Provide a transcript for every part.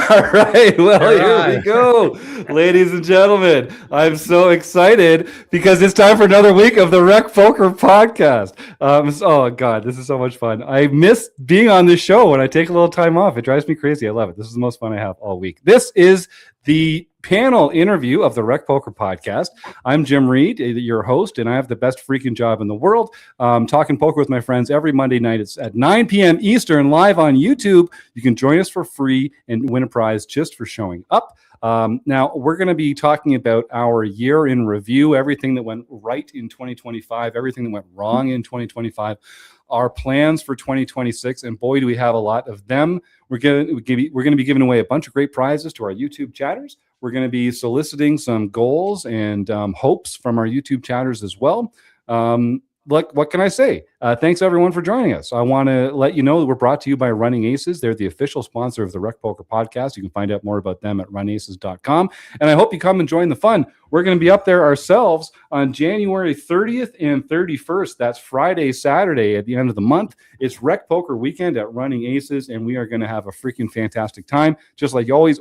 All right. Well, here we go. Ladies and gentlemen, I'm so excited because it's time for another week of the RecPoker Podcast. Oh, God, this is so much fun. I miss being on this show when I take a little time off. It drives me crazy. I love it. This is the most fun I have all week. This is the panel interview of the RecPoker Podcast. I'm Jim Reid, your host, and I have the best freaking job in the world. Talking poker with my friends every Monday night. It's at 9 p.m. Eastern, live on YouTube. You can join us for free and win a prize just for showing up. Now, we're going to be talking about our year in review, everything that went right in 2025, everything that went wrong in 2025, our plans for 2026, and boy, do we have a lot of them. We're going to be giving away a bunch of great prizes to our YouTube chatters. We're going to be soliciting some goals and hopes from our YouTube chatters as well. What can I say? Thanks, everyone, for joining us. I want to let you know that we're brought to you by Running Aces. They're the official sponsor of the RecPoker Podcast. You can find out more about them at runaces.com. And I hope you come and join the fun. We're going to be up there ourselves on January 30th and 31st. That's Friday, Saturday at the end of the month. It's RecPoker weekend at Running Aces, and we are going to have a freaking fantastic time. Just like we always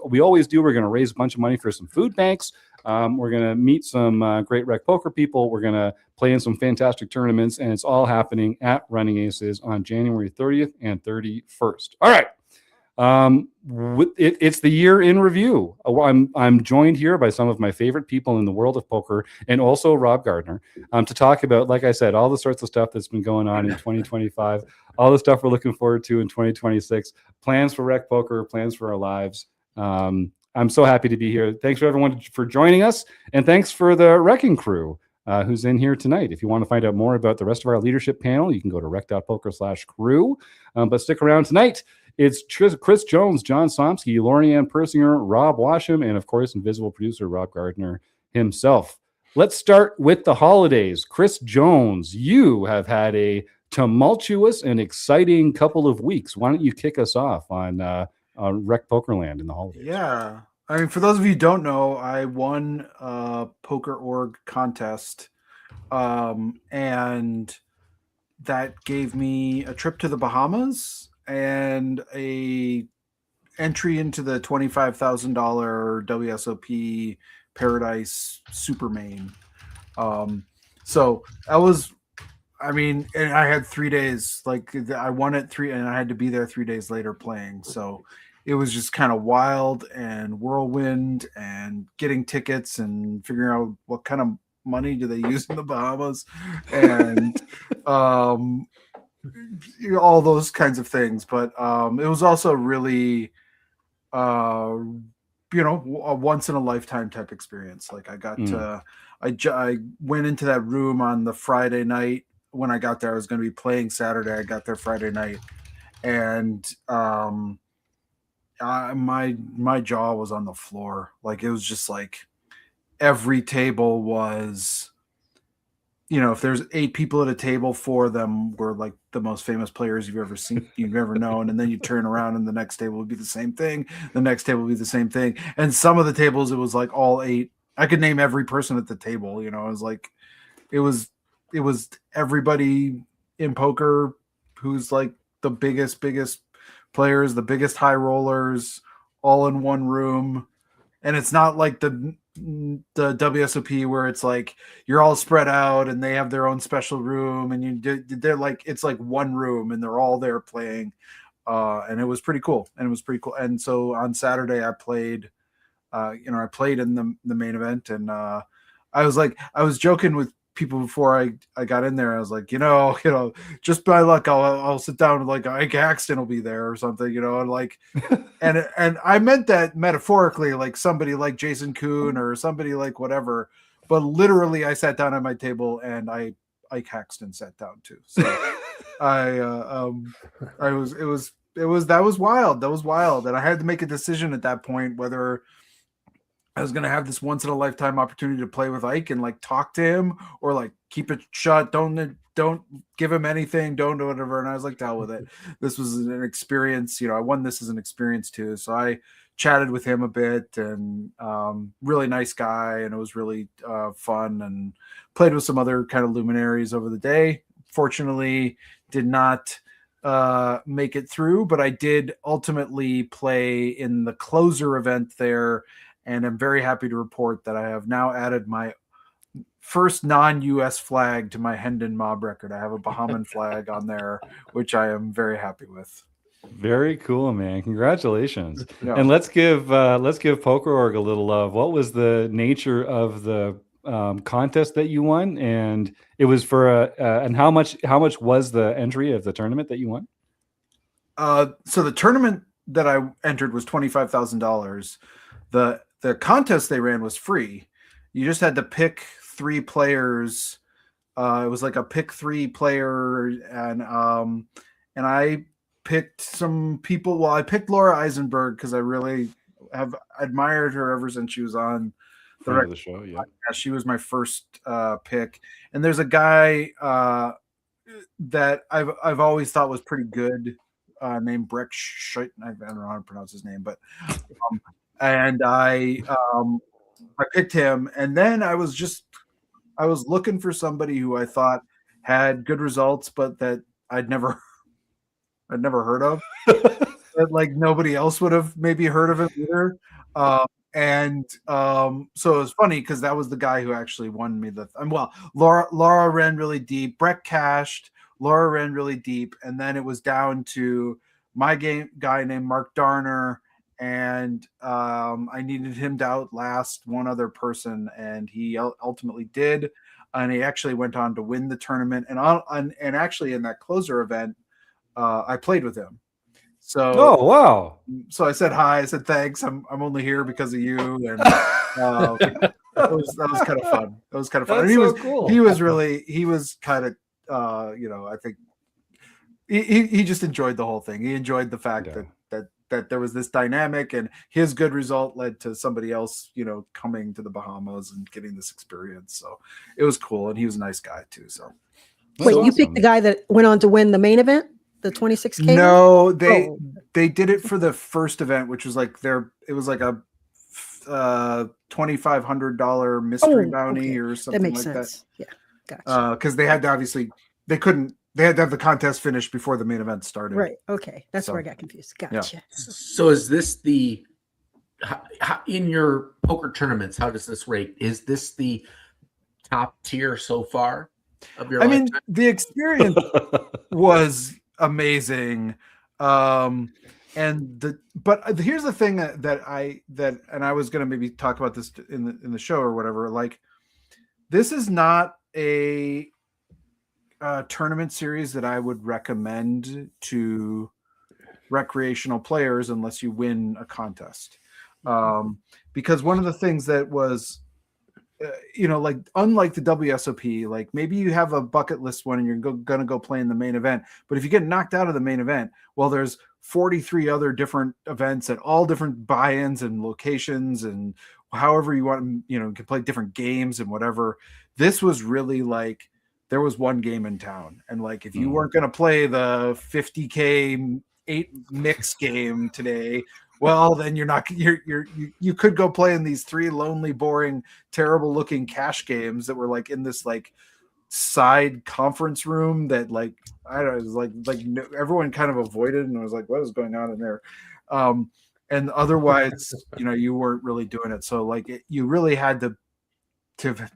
do, we're going to raise a bunch of money for some food banks. We're going to meet some great RecPoker people. We're going to play in some fantastic tournaments, and it's all happening at Running Aces on January 30th and 31st. All right. It's the year in review. I'm joined here by some of my favorite people in the world of poker, and also Rob Gardner, to talk about, like I said, all the sorts of stuff that's been going on in 2025, all the stuff we're looking forward to in 2026, plans for RecPoker, plans for our lives. I'm so happy to be here. Thanks for everyone for joining us. And thanks for the RECing Crew who's in here tonight. If you want to find out more about the rest of our leadership panel, you can go to rec.poker/crew. But stick around tonight. It's Chris Jones, John Somsky, Lorianne Persinger, Rob Washam, and of course, invisible producer Rob Gardner himself. Let's start with the holidays. Chris Jones, you have had a tumultuous and exciting couple of weeks. Why don't you kick us off on RecPokerland in the holidays? Yeah. I mean, for those of you who don't know, I won a Poker.org contest, and that gave me a trip to the Bahamas and a entry into the $25,000 WSOP Paradise Super Main. So that was, I mean, and I had 3 days, like I won it and I had to be there 3 days later playing. So it was just kind of wild and whirlwind and getting tickets and figuring out what kind of money do they use in the Bahamas and all those kinds of things. But it was also really, a once in a lifetime type experience. Like I got I went into that room on the Friday night. When I got there, I was going to be playing Saturday. I got there Friday night, and my jaw was on the floor. Like it was just like every table was, if there's 8 people at a table, 4 of them were like the most famous players you've ever seen, you've ever known. And then you turn around and the next table would be the same thing. The next table would be the same thing. And some of the tables, it was like all 8. I could name every person at the table. It was like, it was everybody in poker who's like the biggest players, the biggest high rollers, all in one room. And it's not like the WSOP where it's like you're all spread out and they have their own special room and they're like, it's like one room and they're all there playing. And it was pretty cool. And so on Saturday I played, I played in the main event, and I was joking with people before I got in there. I was like, just by luck, I'll sit down and like Ike Haxton will be there or something, and like, and I meant that metaphorically, like somebody like Jason Kuhn or somebody like whatever, but literally I sat down at my table and Ike Haxton sat down too. So that was wild. That was wild. And I had to make a decision at that point, whether I was going to have this once in a lifetime opportunity to play with Ike and like talk to him, or like keep it shut. Don't give him anything. Don't do whatever. And I was like, to hell with it. This was an experience. I won this as an experience too. So I chatted with him a bit, and really nice guy. And it was really fun, and played with some other kind of luminaries over the day. Fortunately, did not make it through, but I did ultimately play in the closer event there, and I'm very happy to report that I have now added my first non-US flag to my Hendon mob record. I have a Bahamian flag on there, which I am very happy with. Very cool, man. Congratulations. Yeah. And let's give PokerOrg a little love. What was the nature of the contest that you won? And it was for and how much was the entry of the tournament that you won? So the tournament that I entered was $25,000. The contest they ran was free. You just had to pick 3 players. It was like a pick 3 player, and I picked some people. Well, I picked Laura Eisenberg because I really have admired her ever since she was on the show. Yeah, she was my first pick. And there's a guy that I've always thought was pretty good, named Breck Scheidt. I don't know how to pronounce his name, but and I picked him, and then I was looking for somebody who I thought had good results, but that I'd never heard of. That like nobody else would have maybe heard of him either. So it was funny because that was the guy who actually won me Laura ran really deep, Breck cashed, Laura ran really deep, and then it was down to my guy named Mark Darner, and I needed him to outlast one other person, and he ultimately did, and he actually went on to win the tournament. And actually in that closer event, I played with him. So wow! So I said hi. I said thanks. I'm only here because of you, and that was kind of fun. That was kind of fun. That's so cool. He was kind of I think he just enjoyed the whole thing. He enjoyed the fact that there was this dynamic, and his good result led to somebody else, coming to the Bahamas and getting this experience. So it was cool, and he was a nice guy too. So wait, awesome. You picked the guy that went on to win the main event, the 26K? No, they did it for the first event, which was like it was like a $2,500 mystery bounty or something that makes like sense. that. Yeah, gotcha. Because they had to they had to have the contest finished before the main event started. Right. Okay, that's where I got confused. Gotcha. Yeah. So is this in your poker tournaments? How does this rate? Is this the top tier so far of your lifetime? I mean, the experience was amazing. But here's the thing that I was going to maybe talk about this in the show or whatever. Like, this is not a tournament series that I would recommend to recreational players unless you win a contest. Because one of the things that was, like unlike the WSOP, like maybe you have a bucket list one and you're going to go play in the main event. But if you get knocked out of the main event, well, there's 43 other different events at all different buy-ins and locations, and however you want, you can play different games and whatever. This was really like, there was one game in town. And like, if you weren't going to play the 50K 8 mix game today, well, then you could go play in these 3 lonely, boring, terrible looking cash games that were like in this like side conference room that like, I don't know, it was like everyone kind of avoided, and I was like, what is going on in there? And otherwise, you weren't really doing it. So like you really had to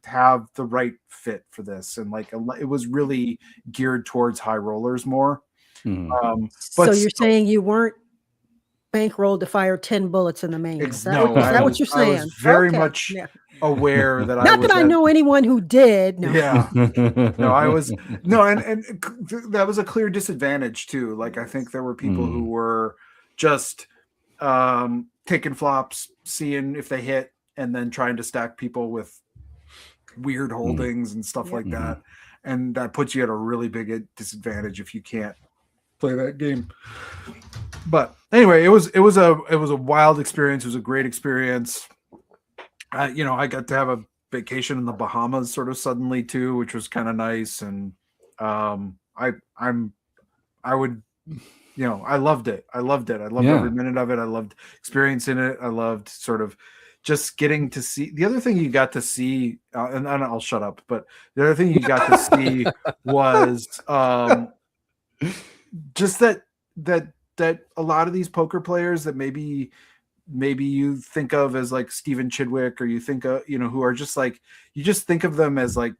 have the right fit for this. And like, it was really geared towards high rollers more. But so you're saying you weren't bankrolled to fire 10 bullets in the main. Is that what you're saying? I was very much aware that not that I know anyone who did. No. Yeah. No, I was and that was a clear disadvantage too. Like, I think there were people who were just taking flops, seeing if they hit, and then trying to stack people with weird holdings and stuff like that. And that puts you at a really big disadvantage if you can't play that game. But anyway, it was a wild experience. It was a great experience. I got to have a vacation in the Bahamas sort of suddenly too, which was kind of nice. And I loved it. I loved every minute of it. I loved experiencing it. I loved sort of just getting to see. The other thing you got to see, and I'll shut up, but the other thing you got to see was just that a lot of these poker players that maybe you think of as like Stephen Chidwick, or you think of, who are just like, you just think of them as like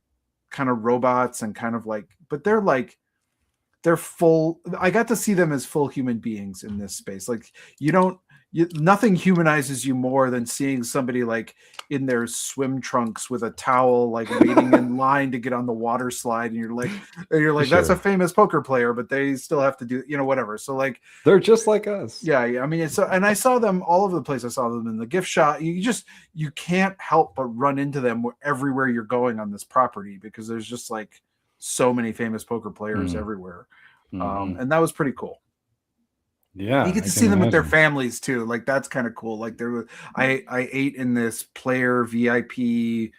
kind of robots and kind of like, but they're full. I got to see them as full human beings in this space. Like nothing humanizes you more than seeing somebody like in their swim trunks with a towel, like waiting in line to get on the water slide. And you're like, sure, that's a famous poker player, but they still have to do, whatever. So like, they're just like us. Yeah. I mean, and I saw them all over the place. I saw them in the gift shop. You can't help but run into them everywhere you're going on this property, because there's just like so many famous poker players everywhere. And that was pretty cool. Yeah, you get to see them with their families too. Like that's kind of cool. Like I ate in this player VIP.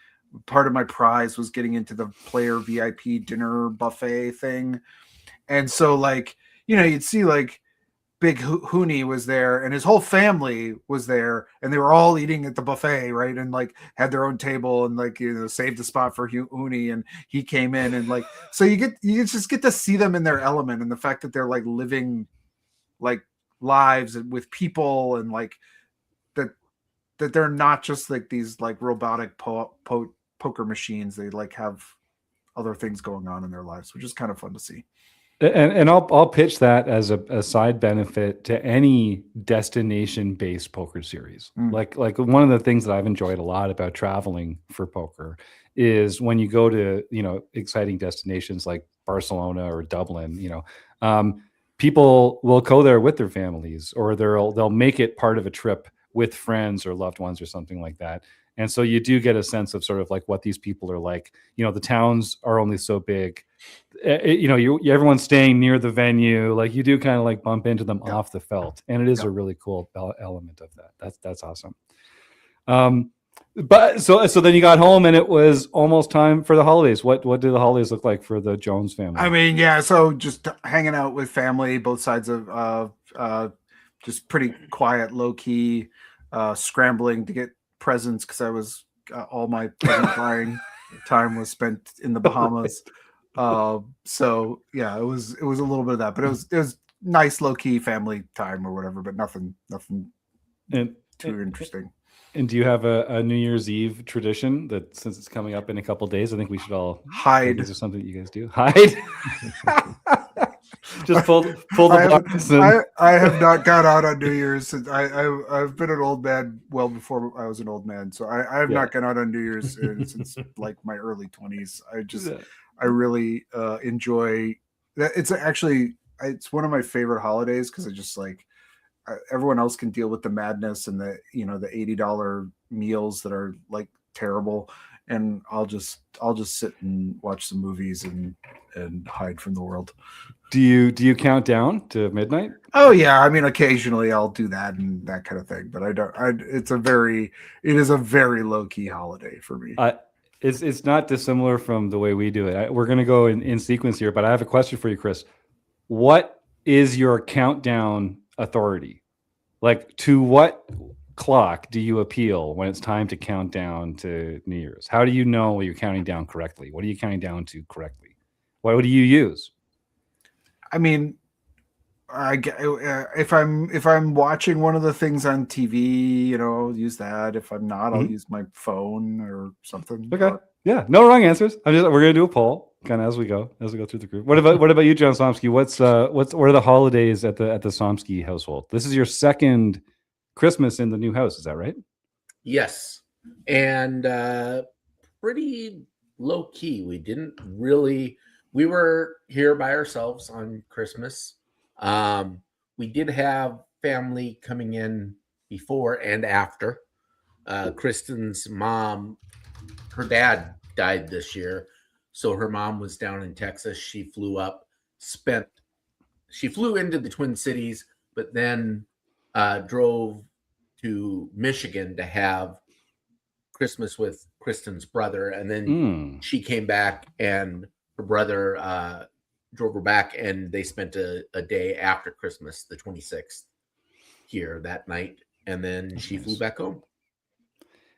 Part of my prize was getting into the player VIP dinner buffet thing, and so like you'd see like Big Hooney was there and his whole family was there, and they were all eating at the buffet, right? And like had their own table and like saved a spot for Hooney, and he came in, and like so you just get to see them in their element, and the fact that they're like living like lives with people, and like that they're not just like these like robotic poker machines. They like have other things going on in their lives, which is kind of fun to see. And I'll pitch that as a side benefit to any destination-based poker series. Like one of the things that I've enjoyed a lot about traveling for poker is when you go to exciting destinations like Barcelona or Dublin. People will go there with their families, or they'll make it part of a trip with friends or loved ones or something like that. And so you do get a sense of sort of like what these people are like. The towns are only so big. Everyone's staying near the venue. Like you do kind of like bump into them off the felt, and it is a really cool element of that. That's awesome. But so then you got home and it was almost time for the holidays. What do the holidays look like for the Jones family? I mean, yeah, so just hanging out with family, both sides of just pretty quiet, low key, scrambling to get presents, because I was all my present buying time was spent in the Bahamas. So yeah, it was a little bit of that, but it was nice, low key family time or whatever, but nothing too interesting. And do you have a New Year's Eve tradition that, since it's coming up in a couple of days, I think we should all hide? Is there something that you guys do? Hide. Just pull the blinds. I have not gone out on New Year's since I've been an old man well before I was an old man. So I have not gone out on New Year's since like my early 20s. I really enjoy that. It's one of my favorite holidays, because I just like, everyone else can deal with the madness and the the $80 meals that are like terrible, and I'll just sit and watch some movies and hide from the world. Do you count down to midnight? Oh yeah, I mean occasionally I'll do that and that kind of thing, but I don't. It is a very low key holiday for me. It's not dissimilar from the way we do it. We're going to go in sequence here, but I have a question for you, Chris. What is your countdown authority? Like, to what clock do you appeal when it's time to count down to New Year's? How do you know you're counting down correctly? What are you counting down to correctly? What do you use? I mean, if I'm watching one of the things on TV, I'll use that. If I'm not, I'll use my phone or something. Okay. Yeah. No wrong answers. We're gonna do a poll kind of as we go through the group. What about you, John Somsky? What are the holidays at the Somsky household? This is your second Christmas in the new house, is that right? Yes. And pretty low key. We were here by ourselves on Christmas. We did have family coming in before and after. Kristen's mom, her dad died this year, so her mom was down in Texas. She flew into the Twin Cities, but then drove to Michigan to have Christmas with Kristen's brother, and then she came back, and her brother drove her back, and they spent a day after Christmas, the 26th, here that night, and then she flew back home.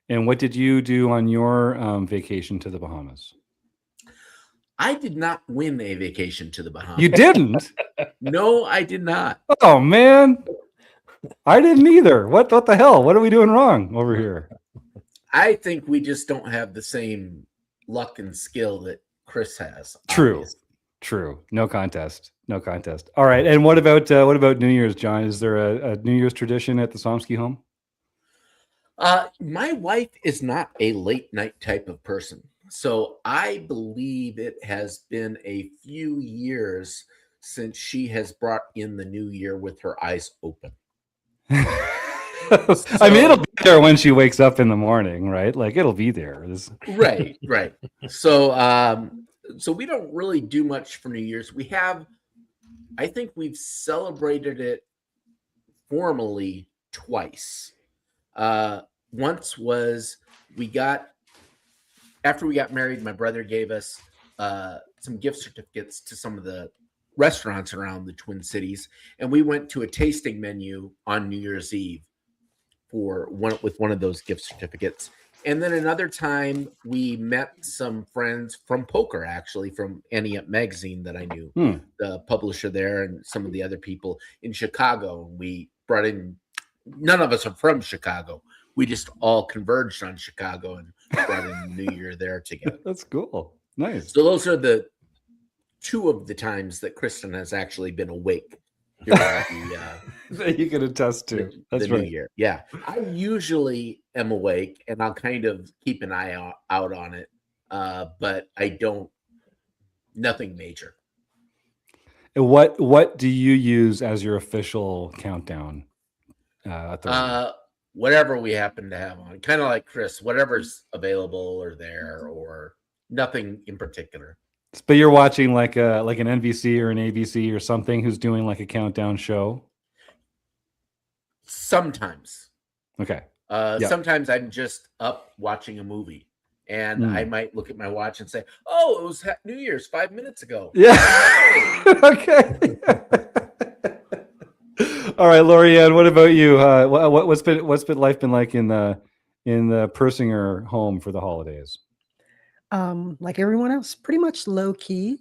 And what did you do on your vacation to the Bahamas? I did not win a vacation to the Bahamas. You didn't? No, I did not. Oh man, I didn't either. What the hell? What are we doing wrong over here? I think we just don't have the same luck and skill that Chris has. True. Obviously. True. No contest. No contest. All right. And what about New Year's, John? Is there a New Year's tradition at the Somsky home? My wife is not a late night type of person. So I believe it has been a few years since she has brought in the new year with her eyes open. I mean, it'll be there when she wakes up in the morning, right? Like it'll be there. Right. So, so we don't really do much for New Year's. I think we've celebrated it formally twice. Once was after we got married, my brother gave us some gift certificates to some of the restaurants around the Twin Cities, and we went to a tasting menu on New Year's Eve with one of those gift certificates. And then another time we met some friends from poker, actually from Ante Up Magazine that I knew, the publisher there, and some of the other people in Chicago. We brought in, none of us are from Chicago. We just all converged on Chicago and brought in New Year there together. That's cool. Nice. So those are the two of the times that Kristen has actually been awake during that you can attest to. That's the right. New Year. Yeah. I usually am awake and I'll kind of keep an eye out on it. But I don't, nothing major. And what do you use as your official countdown? Whatever we happen to have on, kind of like Chris, whatever's available or there, or nothing in particular. But you're watching like an NBC or an ABC or something who's doing like a countdown show? Sometimes. Okay. Sometimes I'm just up watching a movie and I might look at my watch and say, oh, it was New Year's 5 minutes ago. Yeah. Okay. All right, Lorianne, what about you? What's life been like in the Persinger home for the holidays? Like everyone else, pretty much low key.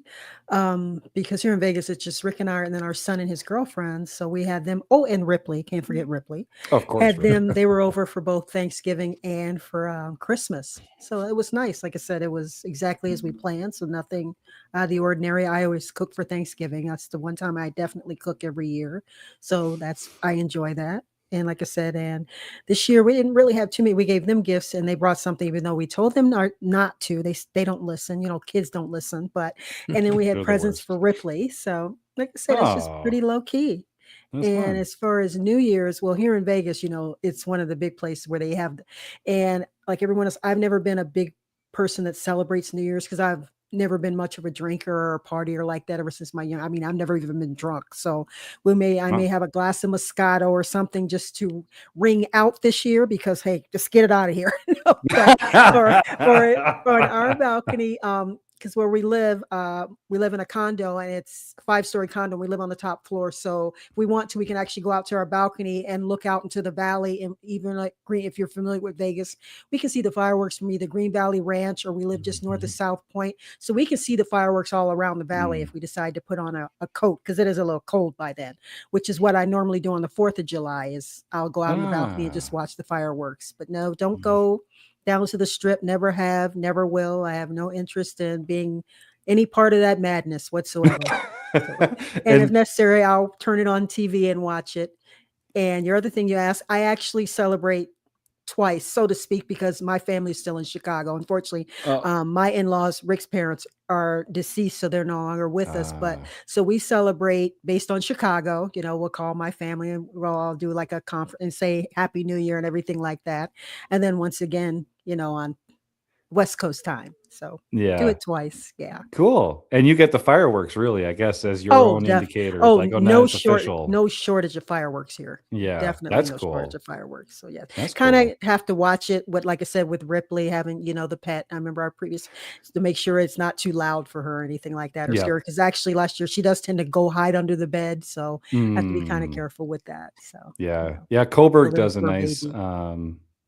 Because here in Vegas, it's just Rick and I, and then our son and his girlfriend. So we had them. Oh, and Ripley, can't forget Ripley. Of course. Had them. They were over for both Thanksgiving and for Christmas. So it was nice. Like I said, it was exactly as we planned. So nothing out of the ordinary. I always cook for Thanksgiving. That's the one time I definitely cook every year. So I enjoy that. And like I said, and this year we didn't really have too many. We gave them gifts and they brought something, even though we told them not to. They don't listen. Kids don't listen. But and then we had presents for Ripley. So like I said, it's just pretty low key. That's and fun. As far as New Year's, well, here in Vegas, it's one of the big places where they have, and like everyone else, I've never been a big person that celebrates New Year's because I've never been much of a drinker or a partier like that ever since my I've never even been drunk. So I may have a glass of Moscato or something just to ring out this year because, hey, just get it out of here. or on our balcony, because where we live in a condo and it's a 5-story condo. We live on the top floor. So if we want to, we can actually go out to our balcony and look out into the valley. And even like if you're familiar with Vegas, we can see the fireworks from either Green Valley Ranch or we live just north of South Point. So we can see the fireworks all around the valley if we decide to put on a coat, because it is a little cold by then, which is what I normally do on the 4th of July is I'll go out on the balcony and just watch the fireworks. But no, don't go down to the Strip. Never have, never will. I have no interest in being any part of that madness whatsoever. And if necessary, I'll turn it on TV and watch it. And your other thing you asked, I actually celebrate twice, so to speak, because my family's still in Chicago. Unfortunately, my in-laws, Rick's parents, are deceased, so they're no longer with us. But so we celebrate based on Chicago. We'll call my family and we'll all do like a conference and say Happy New Year and everything like that. And then once again, on West Coast time. So do it twice. Yeah. Cool. And you get the fireworks, really, I guess, as your own indicator. No shortage of fireworks here. Yeah. Definitely that's no cool. shortage of fireworks. So yeah, that's kind of have to watch it. Like I said, with Ripley having, the pet, I remember our previous, to make sure it's not too loud for her or anything like that or scary. Because actually last year she does tend to go hide under the bed. So have to be kind of careful with that. So yeah. Coburg does a nice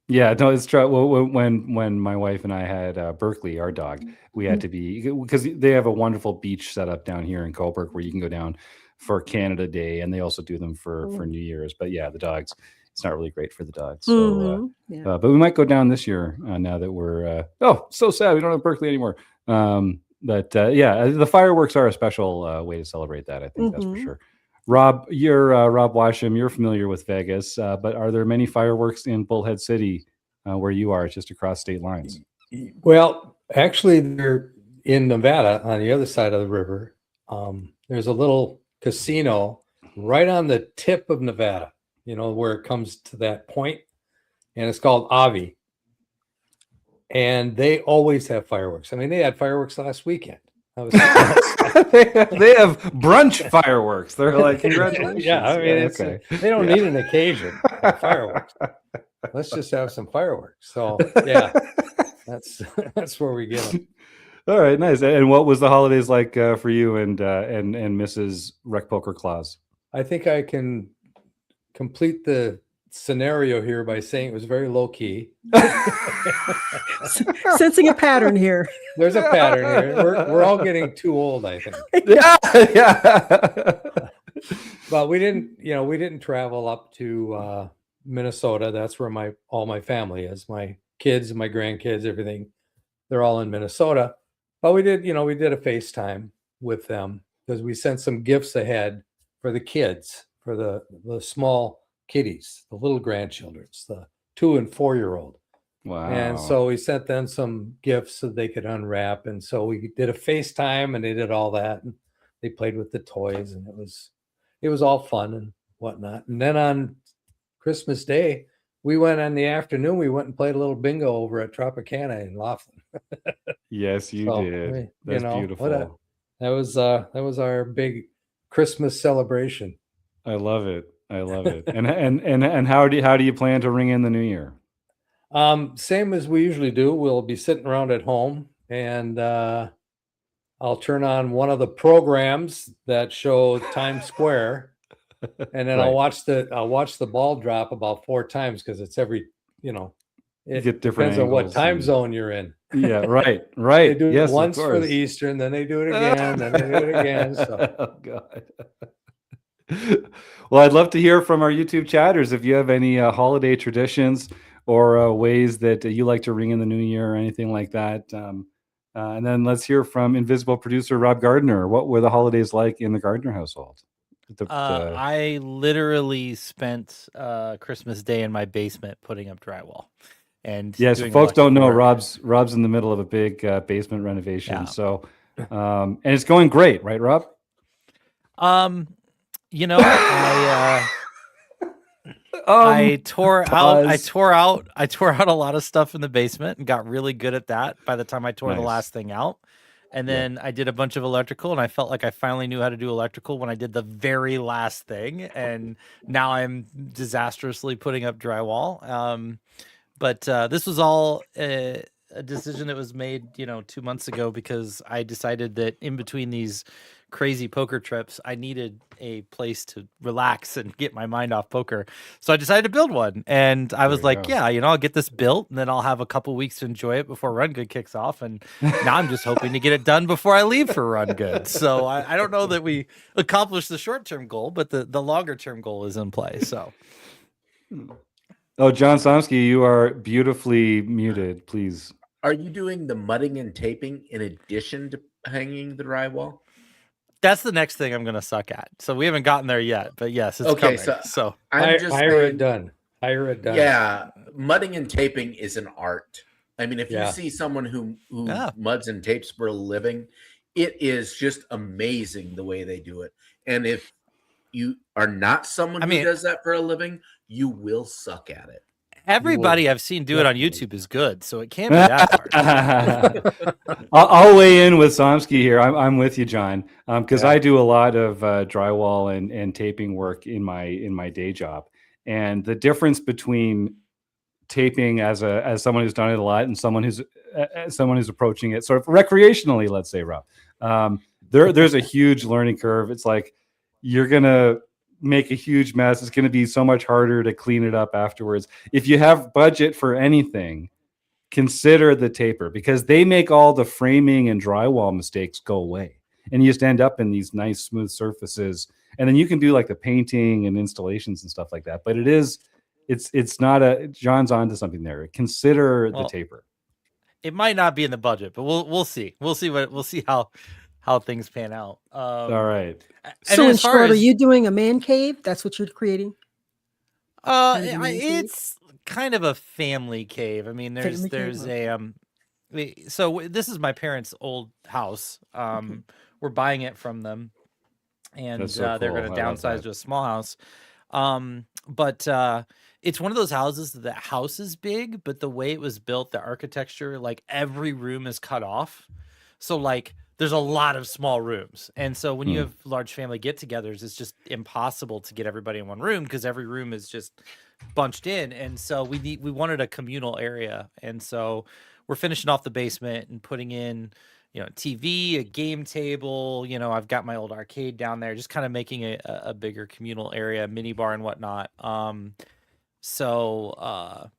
Yeah, no, it's true. Well, when my wife and I had Berkeley, our dog, we had to be, because they have a wonderful beach set up down here in Coburg where you can go down for Canada Day, and they also do them for New Year's. But yeah, the dogs, it's not really great for the dogs. So, Yeah. but we might go down this year now that we're. Oh, so sad we don't have Berkeley anymore. But yeah, the fireworks are a special way to celebrate that. I think that's for sure. Rob, you're Rob Washam. You're familiar with Vegas, but are there many fireworks in Bullhead City where you are, just across state lines? Well, actually, they're in Nevada on the other side of the river. There's a little casino right on the tip of Nevada, where it comes to that point, and it's called Avi. And they always have fireworks. I mean, they had fireworks last weekend. They have brunch fireworks. They're like, congratulations. Yeah, I mean, they don't need an occasion for fireworks. Let's just have some fireworks. So yeah, that's where we get them. All right, nice. And what was the holidays like for you and Mrs. RecPoker Claus? I think I can complete the scenario here by saying it was very low key. Sensing a pattern here. There's a pattern here. We're all getting too old, I think. Yeah. But we didn't travel up to Minnesota. That's where all my family is. My kids and my grandkids, everything. They're all in Minnesota. But we did a FaceTime with them because we sent some gifts ahead for the kids, for the small kiddies, the little grandchildrens, the 2 and 4-year-old. Wow. And so we sent them some gifts so they could unwrap. And so we did a FaceTime and they did all that. And they played with the toys and it was all fun and whatnot. And then on Christmas Day, we went in the afternoon, we went and played a little bingo over at Tropicana in Laughlin. Yes, you did. That's beautiful. That was our big Christmas celebration. I love it. And how do you plan to ring in the new year? Same as we usually do. We'll be sitting around at home and I'll turn on one of the programs that show Times Square, and then Right. I'll watch the ball drop about 4 times because it's every, it get different depends on what angles time and- zone you're in. Yeah, right. They do Yes, it of once for the course. Eastern, then they do it again, then they do it again. So. Oh, God. Well, I'd love to hear from our YouTube chatters if you have any holiday traditions or ways that you like to ring in the new year or anything like that. And then let's hear from Invisible producer Rob Gardner. What were the holidays like in the Gardner household? I literally spent Christmas Day in my basement putting up drywall. And yes, doing folks don't know electrical work. Rob's in the middle of a big basement renovation. Yeah. So, and it's going great, right, Rob? I tore out a lot of stuff in the basement and got really good at that by the time I tore the Nice. last thing out. And then I did a bunch of electrical, and I felt like I finally knew how to do electrical when I did the very last thing. And now I'm disastrously putting up drywall. But this was all a decision that was made, 2 months ago, because I decided that in between these crazy poker trips, I needed a place to relax and get my mind off poker. So I decided to build one, and I was like, go. yeah, I'll get this built, and then I'll have a couple weeks to enjoy it before Run Good kicks off. And now I'm just hoping to get it done before I leave for Run Good. So I don't know that we accomplished the short-term goal, but the longer-term goal is in play. So. Oh, John Somsky, you are beautifully muted. Please. Are you doing the mudding and taping in addition to hanging the drywall? That's the next thing I'm going to suck at. So we haven't gotten there yet, but yes, it's Okay, coming. So I'm just Hire saying, it done. Yeah, mudding and taping is an art. I mean, if Yeah. you see someone who Yeah. muds and tapes for a living, it is just amazing the way they do it. And if you are not someone who does that for a living, you will suck at it. everybody I've seen do it on YouTube is good, so it can't be that hard. I'll weigh in with Somsky here. I'm with you, John, because I do a lot of drywall and taping work in my day job, and the difference between taping as someone who's done it a lot and someone who's approaching it sort of recreationally, let's say, Rob, there's a huge learning curve. It's like you're gonna make a huge mess. It's going to be so much harder to clean it up afterwards. If you have budget for anything, consider the taper, because they make all the framing and drywall mistakes go away. And you just end up in these nice smooth surfaces. And then you can do like the painting and installations and stuff like that. But it's not John's onto something there. Consider the taper. It might not be in the budget, but we'll see. We'll see how things pan out. All right. So in short, are you doing a man cave? That's what you're creating? It's kind of a family cave. I mean, there's so this is my parents' old house. We're buying it from them, and they're going to downsize to a small house. But it's one of those houses that the house is big, but the way it was built, the architecture, like every room is cut off. So like there's a lot of small rooms. And so when you have large family get-togethers, it's just impossible to get everybody in one room because every room is just bunched in. And so we wanted a communal area. And so we're finishing off the basement and putting in, TV, a game table. I've got my old arcade down there, just kind of making a bigger communal area, mini bar and whatnot.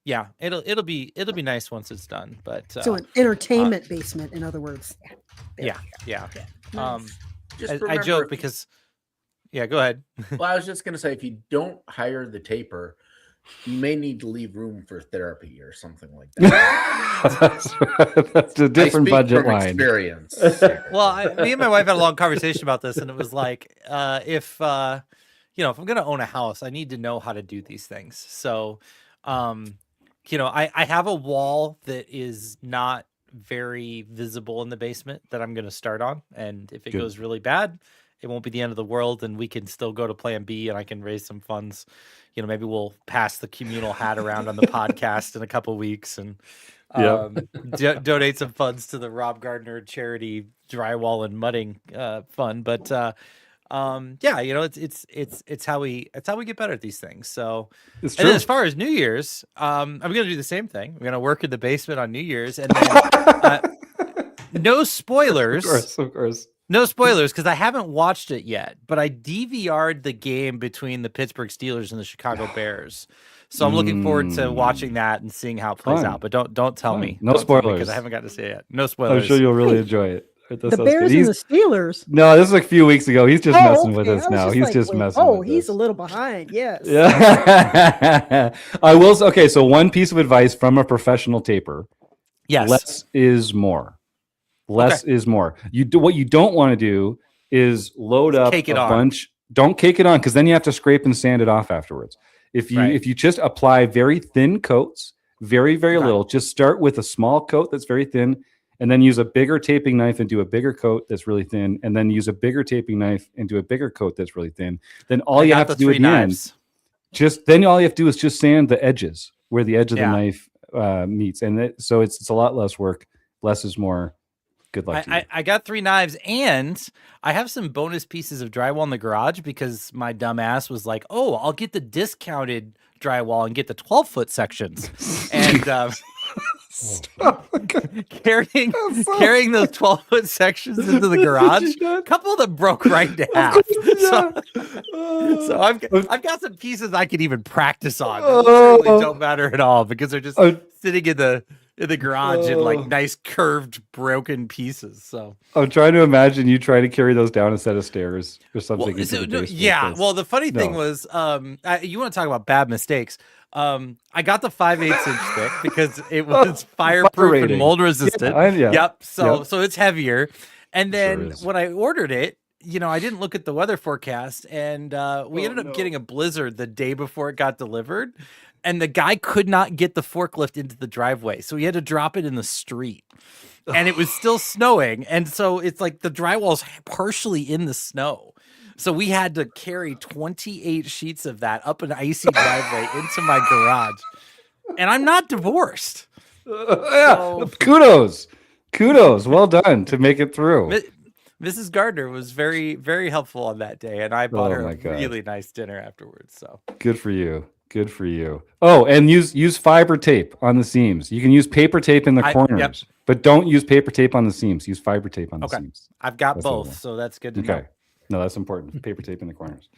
Yeah, it'll be nice once it's done. But so an entertainment basement, in other words. Yeah. Nice. I joke because, go ahead. Well, I was just gonna say, if you don't hire the taper, you may need to leave room for therapy or something like that. That's a different budget line. Experience. Well, me and my wife had a long conversation about this, and it was like, if I'm going to own a house, I need to know how to do these things. So, I have a wall that is not very visible in the basement that I'm going to start on. And if it goes really bad, it won't be the end of the world, and we can still go to plan B, and I can raise some funds. Maybe we'll pass the communal hat around on the podcast in a couple of weeks and donate some funds to the Rob Gardner charity drywall and mudding fund. But it's how we get better at these things. So, and then as far as New Year's, I'm going to do the same thing. I'm going to work in the basement on New Year's, and then no spoilers. Of course. No spoilers, because I haven't watched it yet, but I DVR'd the game between the Pittsburgh Steelers and the Chicago Bears. So I'm looking forward to watching that and seeing how it plays out. But don't tell me. No spoilers, because I haven't got to see it yet. No spoilers. I'm sure you'll really enjoy it. The Bears and the Steelers. No, this is like a few weeks ago. He's just messing with us now. He's just messing. Oh, he's a little behind. Yes. Yeah. I will. Okay, so one piece of advice from a professional taper. Yes. Less is more. Less is more. What you don't want to do is load up a bunch. Don't cake it on, because then you have to scrape and sand it off afterwards. If you just apply very thin coats, very little, just start with a small coat that's very thin, and then use a bigger taping knife and do a bigger coat that's really thin, and then use a bigger taping knife and do a bigger coat that's really thin. Then all you have to do at the end, all you have to do is just sand the edges where the edge of the knife meets, and so it's a lot less work. Less is more. Good luck to you. I got 3 knives, and I have some bonus pieces of drywall in the garage because my dumb ass was like, "Oh, I'll get the discounted drywall and get the 12-foot sections," and carrying those 12-foot sections into the garage. A couple of them broke right in half. So I've got some pieces I could even practice on. They really don't matter at all because they're just sitting in the garage in like nice curved broken pieces. So I'm trying to imagine you trying to carry those down a set of stairs or something. Well, the funny thing was, you want to talk about bad mistakes. I got the 5/8 inch thick because it was fireproof and mold resistant. Yep. So it's heavier. And then when I ordered it, I didn't look at the weather forecast, and we ended up getting a blizzard the day before it got delivered. And the guy could not get the forklift into the driveway, so he had to drop it in the street. And it was still snowing, and so it's like the drywall's partially in the snow. So we had to carry 28 sheets of that up an icy driveway into my garage. And I'm not divorced. Kudos. Well done to make it through. Mrs. Gardner was very, very helpful on that day, and I bought her a really nice dinner afterwards. So good for you. Oh, and use fiber tape on the seams. You can use paper tape in the corners, but don't use paper tape on the seams. Use fiber tape on the seams. I've got both, so that's good to know. No, that's important. Paper tape in the corners.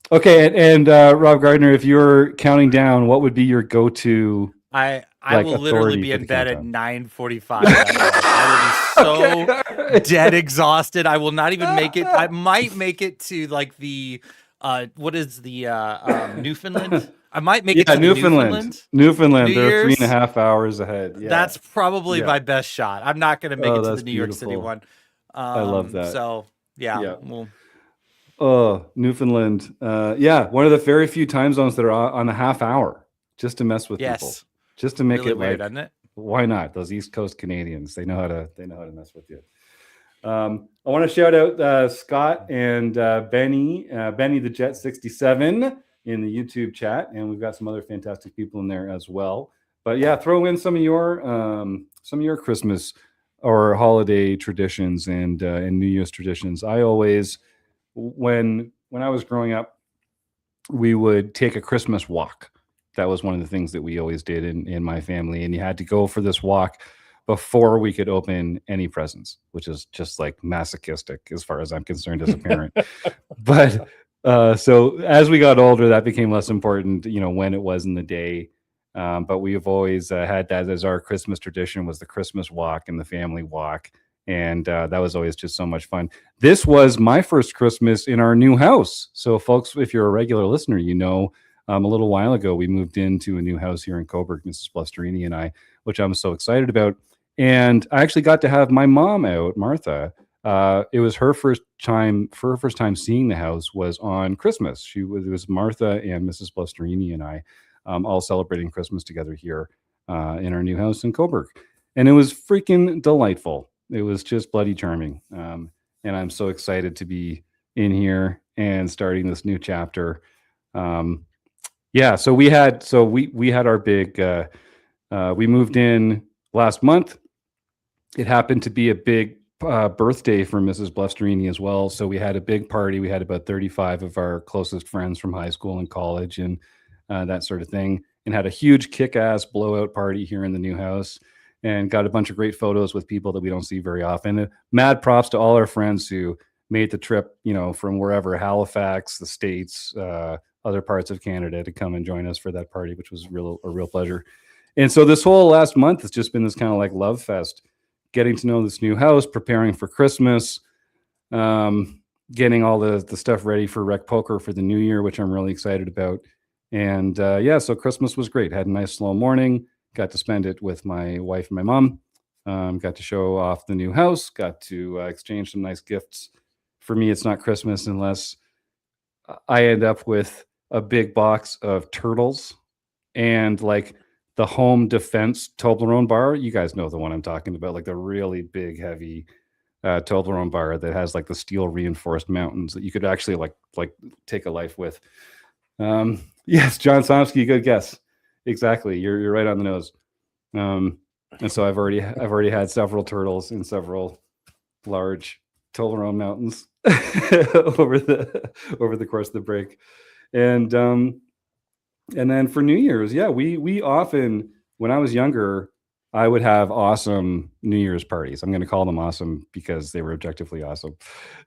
Okay, and Rob Gardner, if you're counting down, what would be your go-to? I like, will literally authority be for in the bed at countdown? 9:45. I will be so dead exhausted. I will not even make it. I might make it to like the what is the Newfoundland? I might make it to the Newfoundland. New They're Year's. 3.5 hours ahead. Yeah, That's probably Yeah. my best shot. I'm not going to make it to the that's New York City beautiful. one. I love that. So yeah. Yeah. Well, Oh, Newfoundland. Yeah, one of the very few time zones that are on a half hour, just to mess with people, yes. just to make Really it weird, like, isn't it? why not? Those East Coast Canadians, they know how to mess with you. I want to shout out Scott and Benny the Jet 67 in the YouTube chat, and we've got some other fantastic people in there as well. But yeah, throw in some of your Christmas or holiday traditions and New Year's traditions. I always, when I was growing up, we would take a Christmas walk. That was one of the things that we always did in my family, and you had to go for this walk before we could open any presents, which is just like masochistic as far as I'm concerned as a parent. But so as we got older, that became less important, when it was in the day. But we've always had that as our Christmas tradition, was the Christmas walk and the family walk. And that was always just so much fun. This was my first Christmas in our new house. So folks, if you're a regular listener, a little while ago, we moved into a new house here in Cobourg, Mrs. Blusterini and I, which I'm so excited about. And I actually got to have my mom out, Martha. It was her first time seeing the house was on Christmas. It was Martha and Mrs. Blusterini and I all celebrating Christmas together here in our new house in Cobourg. And it was freaking delightful. It was just bloody charming. And I'm so excited to be in here and starting this new chapter. So we had our big, we moved in last month. It happened to be a big birthday for Mrs. Blusterini as well. So we had a big party. We had about 35 of our closest friends from high school and college and that sort of thing, and had a huge kick-ass blowout party here in the new house, and got a bunch of great photos with people that we don't see very often. Mad props to all our friends who made the trip, from wherever, Halifax, the States, other parts of Canada, to come and join us for that party, which was a real pleasure. And so this whole last month has just been this kind of like love fest, getting to know this new house, preparing for Christmas, getting all the stuff ready for RecPoker for the new year, which I'm really excited about. And so Christmas was great. Had a nice slow morning. Got to spend it with my wife and my mom. Got to show off the new house. Got to exchange some nice gifts. For me, it's not Christmas unless I end up with a big box of turtles and like the Home Defense Toblerone bar. You guys know the one I'm talking about, like the really big, heavy Toblerone bar that has like the steel reinforced mountains that you could actually like take a life with. Yes, John Somsky, good guess. Exactly, you're right on the nose. And so I've already had several turtles in several large Toblerone mountains over the course of the break. And then for New Year's, we often, when I was younger, I would have awesome New Year's parties. I'm going to call them awesome because they were objectively awesome.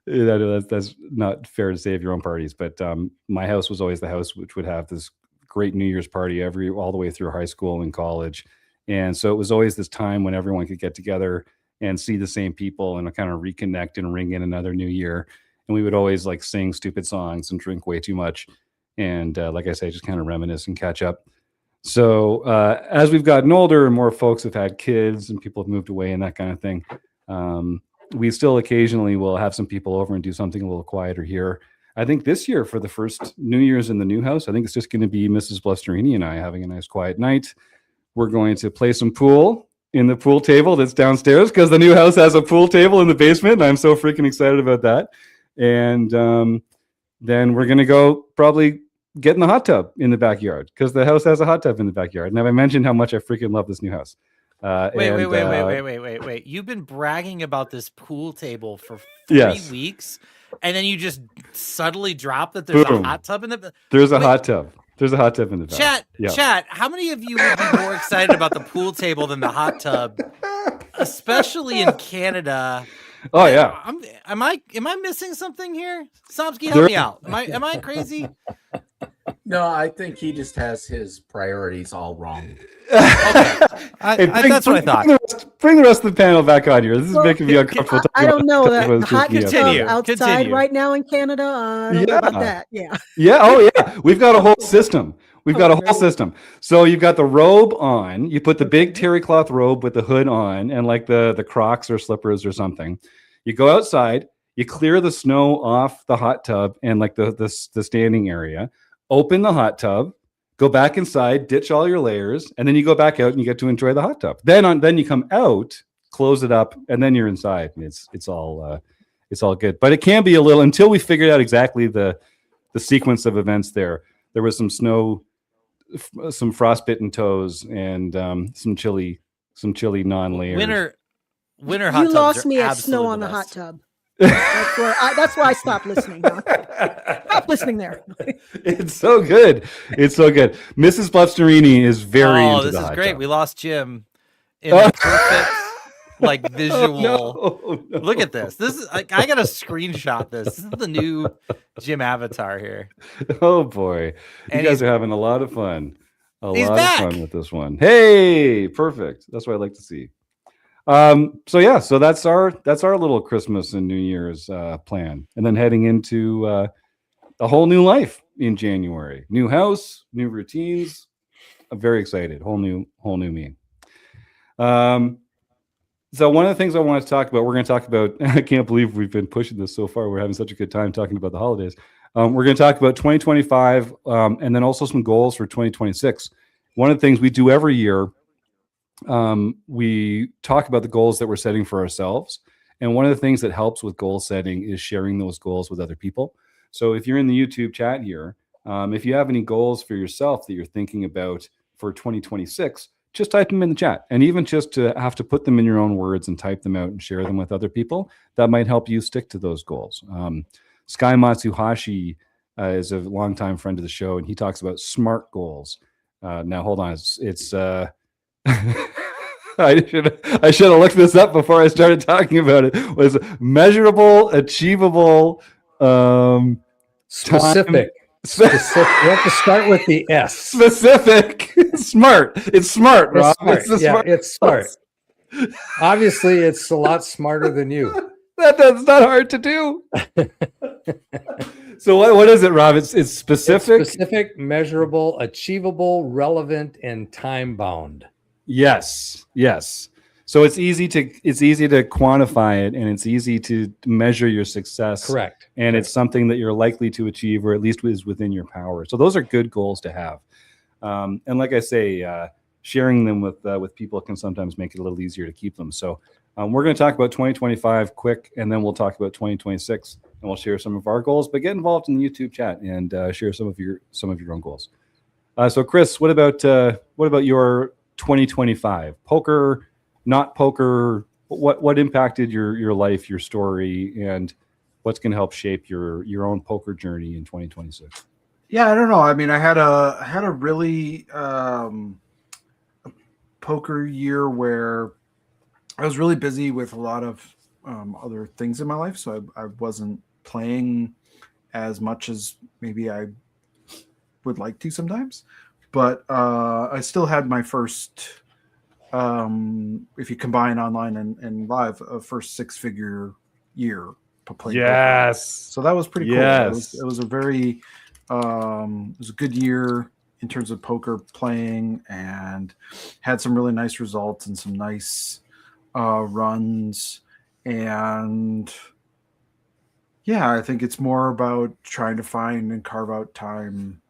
That's not fair to say of your own parties, but my house was always the house which would have this great New Year's party all the way through high school and college. And so it was always this time when everyone could get together and see the same people and kind of reconnect and ring in another new year. And we would always like sing stupid songs and drink way too much. And like I say, just kind of reminisce and catch up. So as we've gotten older and more folks have had kids and people have moved away and that kind of thing, we still occasionally will have some people over and do something a little quieter here. I think this year, for the first New Year's in the new house, I think it's just going to be Mrs. Blusterini and I having a nice quiet night. We're going to play some pool in the pool table that's downstairs because the new house has a pool table in the basement, and I'm so freaking excited about that. And then we're going to go probably get in the hot tub in the backyard because the house has a hot tub in the backyard. Now, I mentioned how much I freaking love this new house. Wait. You've been bragging about this pool table for 3 weeks, and then you just suddenly drop that there's a hot tub in the... There's a hot tub. There's a hot tub in the back. Chat, how many of you would be more excited about the pool table than the hot tub? Especially in Canada, Oh yeah. Am I missing something here? Somsky, help There- me out. Am I crazy? No, I think he just has his priorities all wrong. Okay. That's what I thought. Bring the rest of the panel back on here. This is Well, making me uncomfortable. I don't know that talking about hot this tub Continue, outside continue. right now in Canada. I don't know about that. Yeah. Yeah. Oh, yeah. We've got a whole system. We've got a Okay. whole system. So you've got the robe on. You put the big terry cloth robe with the hood on and like the Crocs or slippers or something. You go outside. You clear the snow off the hot tub and like the standing area. Open the hot tub. Go back inside. Ditch all your layers, and then you go back out and you get to enjoy the hot tub. Then you come out, close it up, and then you're inside. And it's all good. But it can be a little until we figured out exactly the sequence of events there. There was some snow, some frostbitten toes, and some chilly non-layers. Winter hot You tubs lost are me at snow absolutely on the hot best. tub. That's why I stopped listening. Huh? Stop listening there. It's so good. It's so good. Mrs. Bluffsterini is very into this the is hot great. tub. We lost Jim in the perfect like visual. No. Look at this. This is I gotta screenshot this. This is the new Jim avatar here. Oh boy. You And guys he's- are having a lot of fun. He's Of back. fun with this one. Hey, perfect. That's what I like to see. So that's our little Christmas and New Year's plan. And then heading into a whole new life in January. New house, new routines. I'm very excited. Whole new me. So one of the things I want to talk about, we're going to talk about, I can't believe we've been pushing this so far. We're having such a good time talking about the holidays. We're going to talk about 2025 and then also some goals for 2026. One of the things we do every year, we talk about the goals that we're setting for ourselves. And one of the things that helps with goal setting is sharing those goals with other people. So if you're in the YouTube chat here, if you have any goals for yourself that you're thinking about for 2026, just type them in the chat. And even just to have to put them in your own words and type them out and share them with other people, that might help you stick to those goals. Sky Matsuhashi is a longtime friend of the show, and he talks about SMART goals. Now, hold on. It's I should have looked this up before I started talking about it. It was measurable, achievable, Specific. Specific. You have to start with the S. specific, smart. It's smart, Rob. It's smart. It's the Yeah, smart. it's smart. Obviously, it's a lot smarter than you. That's not hard to do. So what is it, Rob? It's It's specific. specific, measurable, achievable, relevant, and time bound. Yes. So it's easy to quantify it, and it's easy to measure your success. Correct. And it's something that you're likely to achieve, or at least is within your power. So those are good goals to have. And like I say, sharing them with people can sometimes make it a little easier to keep them. So we're going to talk about 2025 quick, and then we'll talk about 2026, and we'll share some of our goals. But get involved in the YouTube chat and share some of your own goals. So Chris, what about your 2025 poker? Not poker. What impacted your life, your story, and what's going to help shape your own poker journey in 2026? Yeah, I don't know. I mean, I had a really poker year where I was really busy with a lot of other things in my life, so I wasn't playing as much as maybe I would like to sometimes. But I still had my first, if you combine online and live, a first six-figure year playing poker. Yes. So that was pretty cool. Yes. It was a very it was a good year in terms of poker playing, and had some really nice results and some nice runs. And yeah, I think it's more about trying to find and carve out time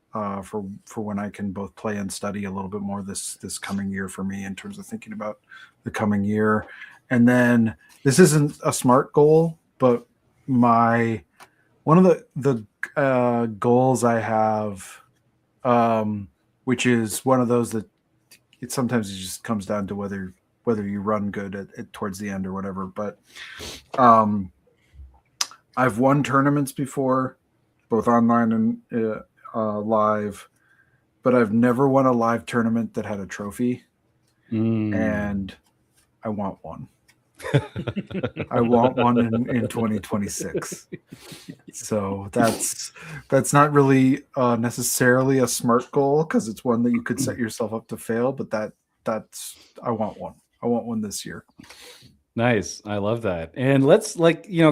for when I can both play and study a little bit more this coming year for me in terms of thinking about the coming year. And then this isn't a SMART goal, but one of the goals I have, which is one of those that sometimes it just comes down to whether you run good at towards the end or whatever. But I've won tournaments before, both online and live, but I've never won a live tournament that had a trophy, and I want one. I want one in 2026. So that's not really necessarily a smart goal, because it's one that you could set yourself up to fail. But that's I want one. I want one this year. Nice. I love that. And let's